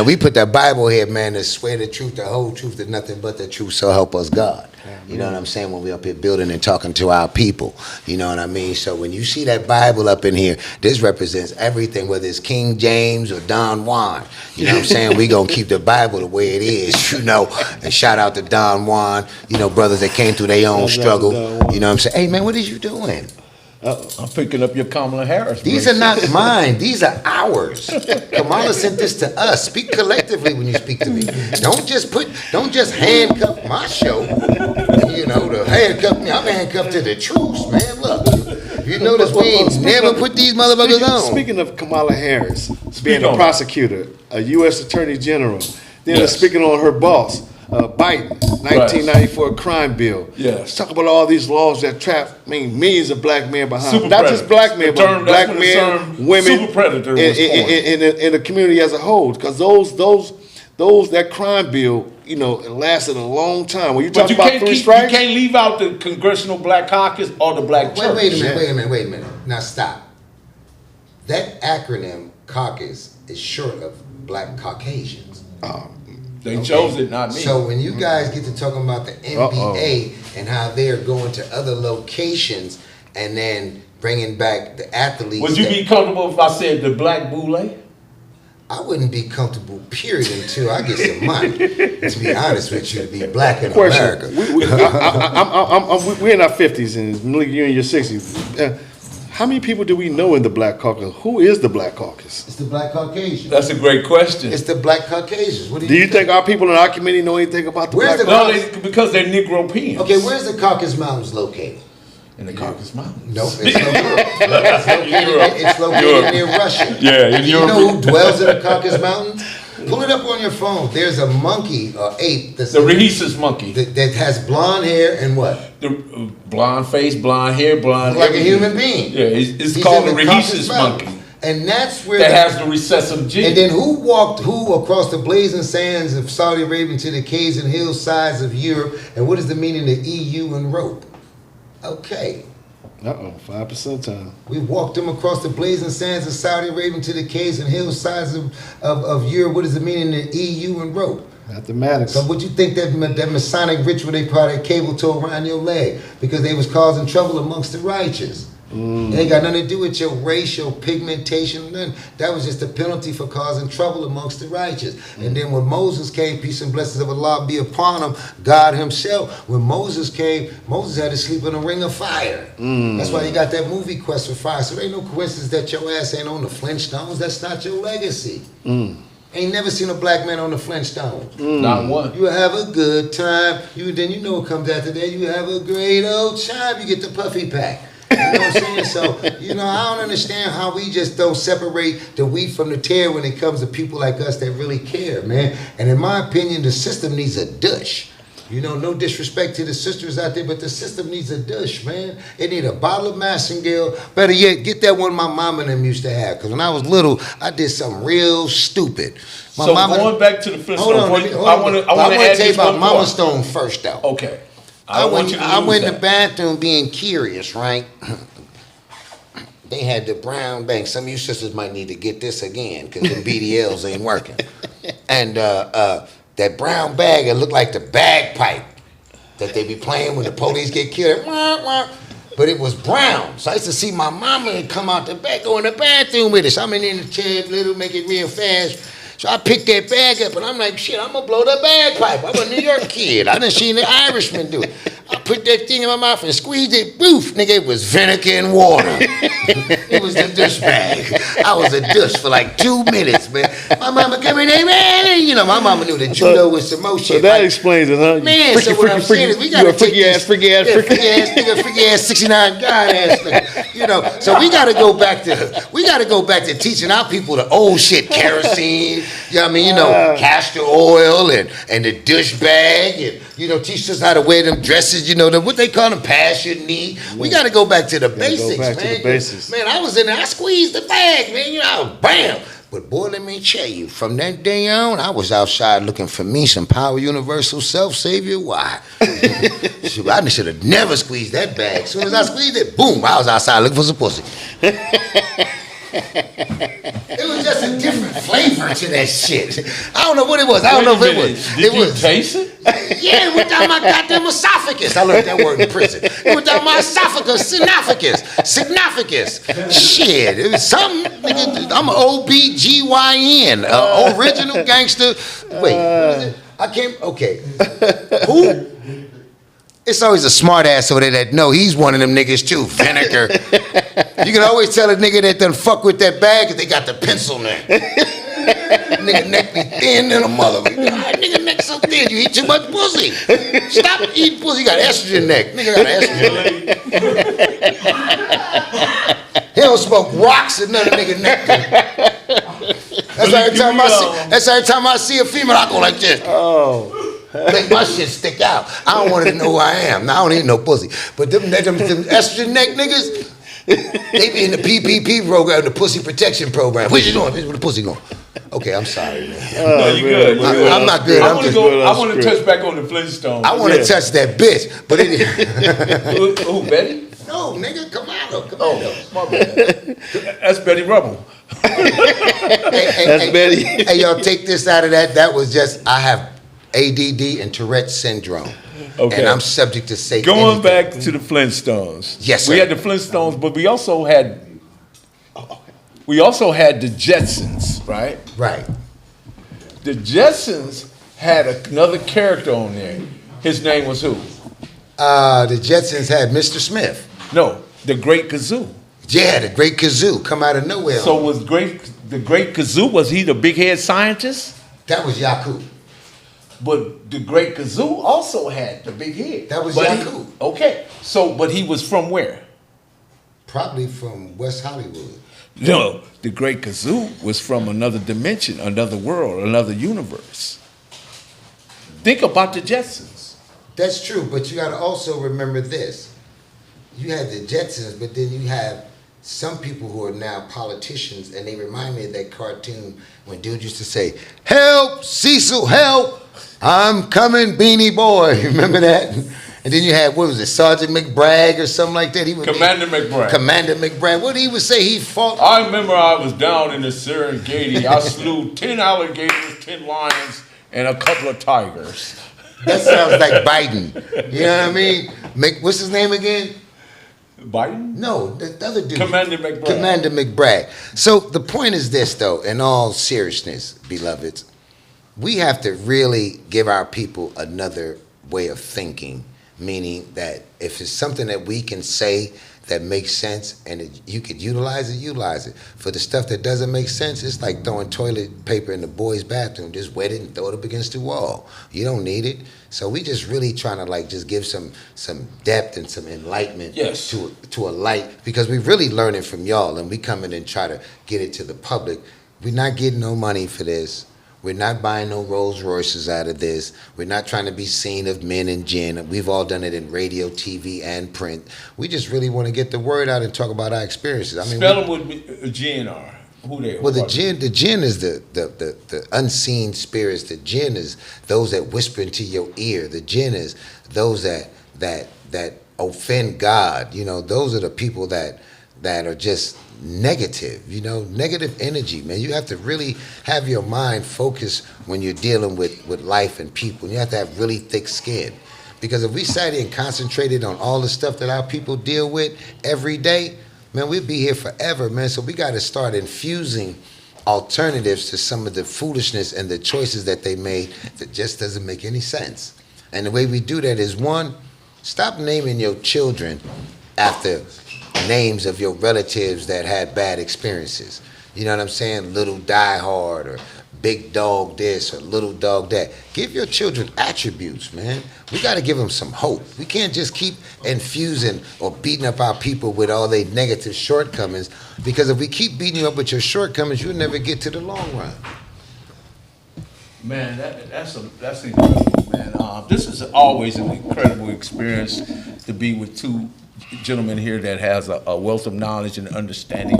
Speaker 2: we put that Bible here, man, to swear the truth, the whole truth, is nothing but the truth, so help us God. You know what I'm saying? When we up here building and talking to our people, you know what I mean? So when you see that Bible up in here, this represents everything, whether it's King James or Don Juan. You know what I'm saying? We gonna keep the Bible the way it is, and shout out to Don Juan, brothers that came through their own struggle. You know what I'm saying? Hey, man, what is you doing?
Speaker 1: I'm picking up your Kamala Harris.
Speaker 2: These are not mine. These are ours. Kamala sent this to us. Speak collectively when you speak to me. Don't just handcuff my show. To handcuff me. I'm handcuffed to the truth, man. Look, you notice we ain't never put these motherfuckers on.
Speaker 3: Speaking of Kamala Harris, being a prosecutor, a U.S. Attorney General, then speaking on her boss, Biden, 1994 crime bill.
Speaker 1: Yes.
Speaker 3: Let's talk about all these laws that trap millions of black men behind. Not just black men, but black men, women,
Speaker 1: super predator
Speaker 3: in the community as a whole. Because those that crime bill, you know, it lasted a long time. When you talk about three
Speaker 1: you
Speaker 3: strikes,
Speaker 1: can't leave out the Congressional Black Caucus or the Black Church.
Speaker 2: Wait a minute. Now stop. That acronym caucus is short of Black Caucasians.
Speaker 1: They chose it, not me.
Speaker 2: So when you guys get to talking about the NBA and how they're going to other locations and then bringing back the athletes,
Speaker 1: would you be comfortable if I said the Black Boule?
Speaker 2: I wouldn't be comfortable, period, until I get some money. To be honest with you, to be black in America.
Speaker 3: We're in our 50s, and Malik, you're in your 60s. How many people do we know in the Black Caucus? Who is the Black Caucus?
Speaker 2: It's the Black Caucasians.
Speaker 1: That's a great question.
Speaker 2: It's the Black Caucasians. What
Speaker 3: do you think our people in our committee know anything about the Black Caucus?
Speaker 1: No, because they're Negropeans.
Speaker 2: Okay, where's the Caucasus Mountains located?
Speaker 1: In the Caucasus Mountains.
Speaker 2: Nope, it's located near Russia.
Speaker 1: Yeah, in
Speaker 2: You know who dwells in the Caucasus Mountains? Pull it up on your phone. There's a monkey or ape. That's
Speaker 1: the rhesus monkey.
Speaker 2: That has blonde hair and what?
Speaker 1: The blonde face, blonde hair, blonde.
Speaker 2: Like a human being.
Speaker 1: Yeah, it's called the rhesus monkey.
Speaker 2: And that's where
Speaker 1: that has the recessive gene.
Speaker 2: And then who walked across the blazing sands of Saudi Arabia to the caves and hillsides of Europe? And what is the meaning of EU and rope? Okay.
Speaker 3: 5% time.
Speaker 2: We walked them across the blazing sands of Saudi Arabia to the caves and hillsides of Europe. What does it mean in the EU and rope?
Speaker 3: Mathematics.
Speaker 2: So what you think that Masonic ritual they probably had cable tow around your leg because they was causing trouble amongst the righteous? It ain't got nothing to do with your race, your pigmentation, nothing. That was just a penalty for causing trouble amongst the righteous. And then when Moses came, peace and blessings of Allah be upon him, God himself, when Moses came, Moses had to sleep in a ring of fire. That's why you got that movie Quest for Fire. So there ain't no coincidence that your ass ain't on the Flintstones. That's not your legacy. Ain't never seen a black man on the Flintstones.
Speaker 1: Not one.
Speaker 2: You have a good time. Then you know what comes after that. You have a great old time. You get the puffy pack. You know what I'm saying? So, I don't understand how we just don't separate the wheat from the tare when it comes to people like us that really care, man. And in my opinion, the system needs a douche. No disrespect to the sisters out there, but the system needs a douche, man. It need a bottle of Massengale. Better yet, get that one my mama and them used to have. Because when I was little, I did something real stupid.
Speaker 1: So going back to the Flintstones, I want to
Speaker 2: tell you about Mama Stone first, though.
Speaker 1: Okay.
Speaker 2: I went in the bathroom being curious, right? They had the brown bag. Some of you sisters might need to get this again because the BDLs ain't working. And that brown bag, it looked like the bagpipe that they be playing when the police get killed. But it was brown. So I used to see my mama come out the back, go in the bathroom with us. I'm in the chair, little, make it real fast. So I picked that bag up and I'm like, shit, I'm gonna blow the bagpipe. I'm a New York kid. I done seen the Irishman do it. I put that thing in my mouth and squeezed it. Boof, nigga, it was vinegar and water. It was the douche bag. I was a douche for like 2 minutes, man. My mama come in there, man. My mama knew that judo was some more shit.
Speaker 3: So that explains it, huh?
Speaker 2: Man, so what I'm saying is we gotta take this freaky ass nigga, freaky ass 69 god ass nigga. So we gotta go back to teaching our people the old shit, kerosene. Castor oil and the douche bag and teach us how to wear them dresses, what they call them, pass your knee. We gotta go back to the basics, man.
Speaker 3: To the basics.
Speaker 2: Man, I was in there, I squeezed the bag, man, I was bam. But boy, let me tell you, from that day on, I was outside looking for me some Power Universal Self-Savior. Why? Shoot, I should have never squeezed that bag. As soon as I squeezed it, boom, I was outside looking for some pussy. It was just a different flavor to that shit. I don't know what it was. I don't know if it was.
Speaker 1: Did you taste it?
Speaker 2: Yeah, it went down my goddamn esophagus. I learned that word in prison. It went down my esophagus, significus. Shit, it was something. Nigga, I'm an OBGYN, original gangster. Wait, what is it? I can't. Okay, who? It's always a smart ass over there that know he's one of them niggas too. Vinegar. You can always tell a nigga that done fuck with that bag if they got the pencil neck. Nigga neck be thin than a mother. Nigga neck so thin, you eat too much pussy. Stop eating pussy. You got estrogen neck. Nigga got estrogen neck. He don't smoke rocks and none of nigga neck. That's every time I see a female, I go like this. Oh. Make my shit stick out. I don't want to know who I am. Now I don't eat no pussy. But them estrogen neck niggas, They be in the PPP program, the Pussy Protection Program. Where you going? Where the pussy going? Okay, I'm sorry, man.
Speaker 1: No, you good.
Speaker 2: I'm not good.
Speaker 1: I
Speaker 2: I'm
Speaker 1: want to
Speaker 2: just.
Speaker 1: go. I want to touch back on the Flintstones.
Speaker 2: I want to touch that bitch, but it.
Speaker 1: Who, Betty?
Speaker 2: No, nigga, come on.
Speaker 1: Oh, my bad. That's Betty Rubble.
Speaker 3: That's Betty.
Speaker 2: Hey, y'all, take this out of that. That was just, I have ADD and Tourette syndrome.
Speaker 1: Okay.
Speaker 2: And I'm subject to say
Speaker 1: Going
Speaker 2: anything.
Speaker 1: back to the Flintstones.
Speaker 2: Yes, sir.
Speaker 1: We had the Flintstones, but we also had the Jetsons, right?
Speaker 2: Right.
Speaker 1: The Jetsons had another character on there. His name was who?
Speaker 2: The Jetsons had Mr. Smith.
Speaker 1: No, the Great Kazoo.
Speaker 2: Yeah, the Great Kazoo come out of nowhere.
Speaker 1: So was the Great Kazoo, was he the big head scientist?
Speaker 2: That was Yaku.
Speaker 1: But the Great Kazoo also had the big head.
Speaker 2: That was
Speaker 1: But
Speaker 2: Yaku.
Speaker 1: Okay, so but he was from where?
Speaker 2: Probably from West Hollywood.
Speaker 1: No, the Great Kazoo was from another dimension, another world, another universe. Think about the Jetsons.
Speaker 2: That's true, but you got to also remember this. You had the Jetsons, but then you have some people who are now politicians, and they remind me of that cartoon when dude used to say, "Help, Cecil, help! I'm coming, Beanie Boy." Remember that? And then you had, what was it, Sergeant McBragg or something like that?
Speaker 1: Commander McBragg.
Speaker 2: Commander McBragg. What did he would say? He fought.
Speaker 1: I remember I was down in the Serengeti. I slew 10 alligators, 10 lions, and a couple of tigers.
Speaker 2: That sounds like Biden. You know what I mean? What's his name again?
Speaker 1: Biden?
Speaker 2: No, the other dude.
Speaker 1: Commander McBragg.
Speaker 2: Commander McBragg. So the point is this, though, in all seriousness, beloveds, we have to really give our people another way of thinking, meaning that if it's something that we can say that makes sense and you could utilize it. For the stuff that doesn't make sense, it's like throwing toilet paper in the boys' bathroom. Just wet it and throw it up against the wall. You don't need it. So we just really trying to like just give some depth and some enlightenment to a light, because we really learning from y'all, and we come in and try to get it to the public. We're not getting no money for this. We're not buying no Rolls Royces out of this. We're not trying to be seen of men and gin. We've all done it in radio, TV, and print. We just really want to get the word out and talk about our experiences. I mean,
Speaker 1: spell them with GNR. Who they are?
Speaker 2: Well, the jinn is the unseen spirits. The jinn is those that whisper into your ear. The jinn is those that offend God. You know, those are the people that are just negative, negative energy, man. You have to really have your mind focused when you're dealing with life and people. You have to have really thick skin, because if we sat here and concentrated on all the stuff that our people deal with every day, man, we'd be here forever, man. So we got to start infusing alternatives to some of the foolishness and the choices that they made that just doesn't make any sense. And the way we do that is, one, stop naming your children after names of your relatives that had bad experiences. You know what I'm saying? Little Die Hard or Big Dog this or Little Dog that. Give your children attributes, man. We got to give them some hope. We can't just keep infusing or beating up our people with all their negative shortcomings, because if we keep beating you up with your shortcomings, you'll never get to the long run.
Speaker 1: Man, that's incredible, man. This is always an incredible experience to be with two gentlemen here that has a wealth of knowledge and understanding,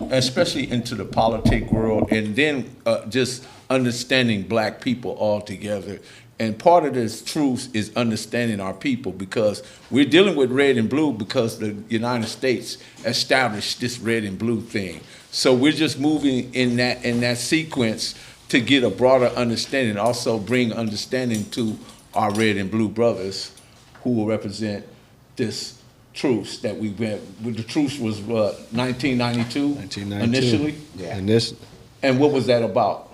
Speaker 1: especially into the politic world, and then just understanding black people all together. And part of this truth is understanding our people, because we're dealing with red and blue because the United States established this red and blue thing. So we're just moving in that sequence to get a broader understanding, also bring understanding to our red and blue brothers who will represent this truce that we went with. The truce was what, 1992 initially?
Speaker 2: Yeah.
Speaker 1: And what was that about?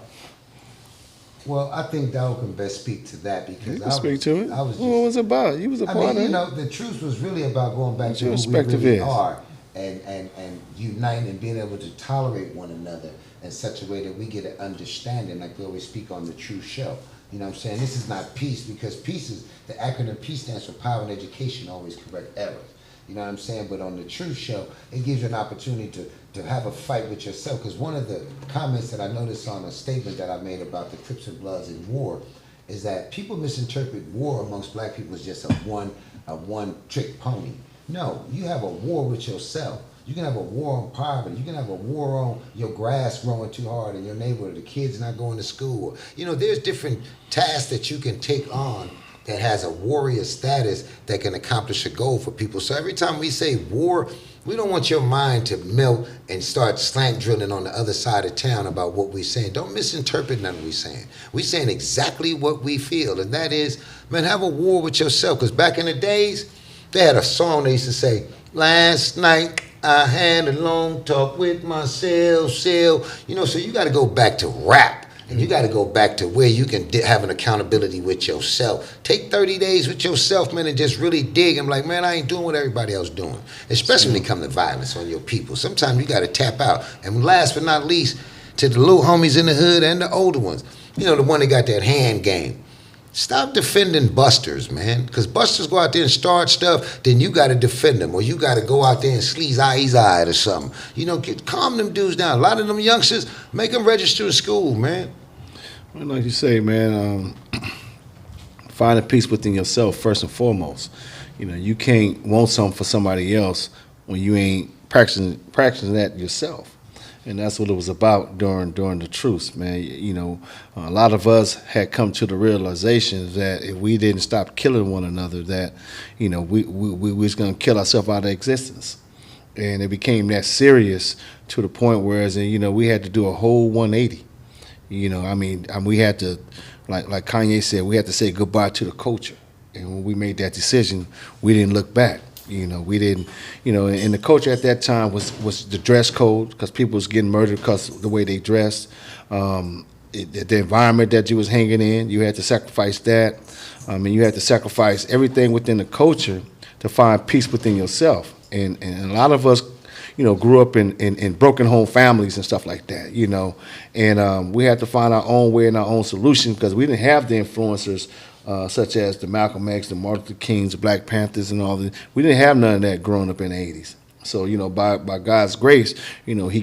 Speaker 2: Well, I think Daude can best speak to that, because
Speaker 3: You can speak to it.
Speaker 2: what
Speaker 3: was it about? You was a part of it.
Speaker 2: The truth was really about going back to
Speaker 3: your
Speaker 2: who we
Speaker 3: perspective
Speaker 2: really
Speaker 3: is.
Speaker 2: are, and uniting and being able to tolerate one another in such a way that we get an understanding, like we always speak on the Truce show. You know what I'm saying? This is not peace, because peace is, the acronym peace stands for power and education, always correct errors. You know what I'm saying? But on the Truce show, it gives you an opportunity to have a fight with yourself. Because one of the comments that I noticed on a statement that I made about the Crips and Bloods in war is that people misinterpret war amongst black people as just a one-trick pony. No, you have a war with yourself. You can have a war on poverty. You can have a war on your grass growing too hard in your neighborhood, the kids not going to school. You know, there's different tasks that you can take on that has a warrior status that can accomplish a goal for people. So every time we say war, we don't want your mind to melt and start slant drilling on the other side of town about what we're saying. Don't misinterpret nothing we're saying. We're saying exactly what we feel, and that is, man, have a war with yourself. Because back in the days, they had a song they used to say, last night I had a long talk with myself, you know, so you got to go back to rap. And you got to go back to where you can have an accountability with yourself. Take 30 days with yourself, man, and just really dig. I'm like, man, I ain't doing what everybody else doing. Especially when it comes to violence on your people. Sometimes you got to tap out. And last but not least, to the little homies in the hood and the older ones. You know, the one that got that hand game. Stop defending busters, man. Because busters go out there and start stuff, then you got to defend them. Or you got to go out there and sleaze eyes or something. You know, calm them dudes down. A lot of them youngsters, make them register in school, man.
Speaker 3: Well, like you say, man, finding peace within yourself first and foremost. You know, you can't want something for somebody else when you ain't practicing that yourself. And that's what it was about during the truce, man. You know, a lot of us had come to the realization that if we didn't stop killing one another, that, you know, we was going to kill ourselves out of existence. And it became that serious to the point where, you know, we had to do a whole 180. You know, I mean, we had to, like Kanye said, we had to say goodbye to the culture. And when we made that decision, we didn't look back. You know, we didn't, you know, and the culture at that time was the dress code, because people was getting murdered because of the way they dressed. The environment that you was hanging in, you had to sacrifice that. And you had to sacrifice everything within the culture to find peace within yourself. And a lot of us, you know, grew up in broken home families and stuff like that, you know. And we had to find our own way and our own solution, because we didn't have the influencers such as the Malcolm X, the Martin Luther Kings, the Black Panthers, and all that. We didn't have none of that growing up in the 80s. So, you know, by God's grace, you know, He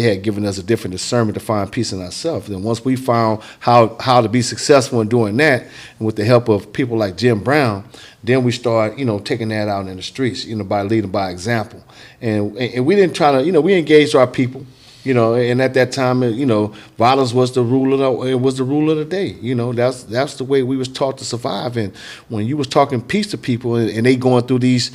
Speaker 3: had given us a different discernment to find peace in ourselves. And once we found how to be successful in doing that, and with the help of people like Jim Brown, then we start, you know, taking that out in the streets, you know, by leading by example. And we didn't try to, you know, we engaged our people. You know, and at that time, you know, violence was the rule of the day. You know, that's the way we was taught to survive. And when you was talking peace to people and they going through these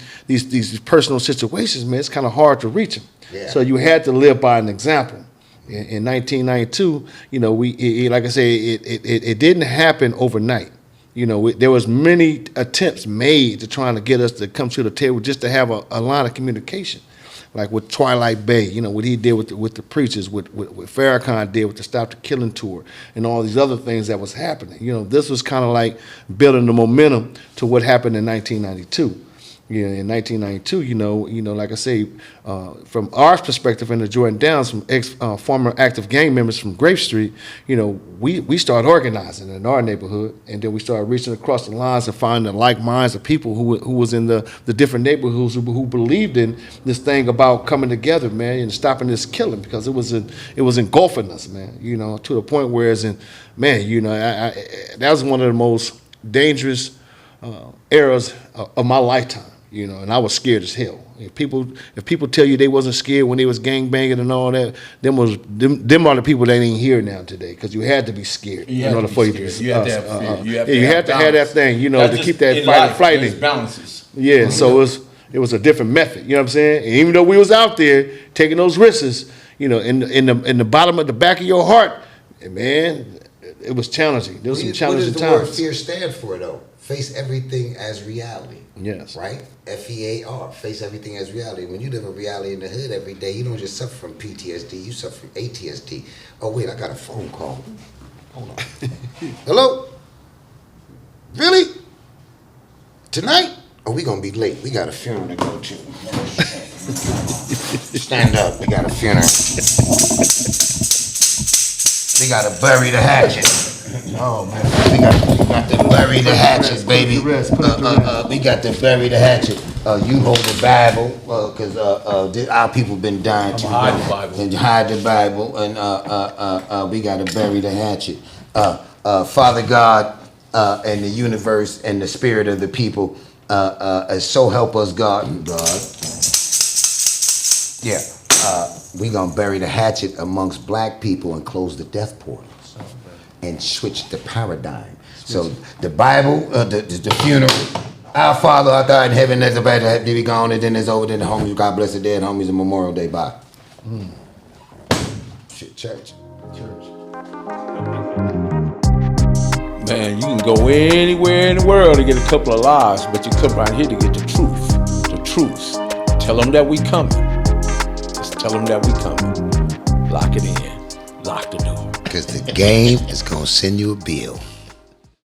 Speaker 3: personal situations, man, it's kind of hard to reach them. Yeah. So you had to live by an example. In 1992, you know, like I say, it didn't happen overnight. You know, there was many attempts made to trying to get us to come to the table just to have a line of communication. Like with Twilight Bay, you know, what he did with the preachers, what Farrakhan did with the Stop the Killing tour, and all these other things that was happening. You know, this was kind of like building the momentum to what happened in 1992. You know, in 1992, you know, like I say, from our perspective in the Jordan Downs, from former active gang members from Grape Street, you know, we started organizing in our neighborhood, and then we started reaching across the lines and finding the like minds of people who was in the different neighborhoods who believed in this thing about coming together, man, and stopping this killing, because it was engulfing us, man. You know, to the point where, man, you know, that was one of the most dangerous eras of my lifetime. You know, and I was scared as hell. If people tell you they wasn't scared when they was gangbanging and all that, them are the people that ain't here now today, because you had to be scared in order for you to be.
Speaker 1: You had to have fear.
Speaker 3: You had to have that thing, you know, to keep that fighting.
Speaker 1: Balances.
Speaker 3: Yeah, so it was a different method. You know what I'm saying? And even though we was out there taking those risks, you know, in the bottom of the back of your heart, man, it was challenging. There was some challenging times.
Speaker 2: What does the word fear stand for, though? Face everything as reality.
Speaker 3: Yes.
Speaker 2: Right? FEAR. Face everything as reality. When you live in reality in the hood every day, you don't just suffer from PTSD, you suffer from ATSD. Oh, wait, I got a phone call. Hold on. Hello? Really? Tonight? Oh, we gonna be late. We got a funeral to go to. Stand up. We got a funeral. We gotta bury the hatchet. Oh man, we got to bury the hatchet, baby. We got to bury the hatchet. You hold the Bible, cause our people been dying too.
Speaker 1: Hide the Bible.
Speaker 2: And hide the Bible, and we got to bury the hatchet. Father God, and the universe and the spirit of the people, so help us God. Yeah. We gonna bury the hatchet amongst black people and close the death portals and switch the paradigm. So the Bible, the funeral, our Father art thou in heaven, that's about to be gone, and then it's over, then the homies, God bless the dead, homies, and Memorial Day, bye. Shit, church.
Speaker 1: Man, you can go anywhere in the world to get a couple of lies, but you come right here to get the truth. The truth. Tell them that we coming. Just tell them that we coming. Lock it in. Lock the door.
Speaker 2: Because the game is gonna send you a bill.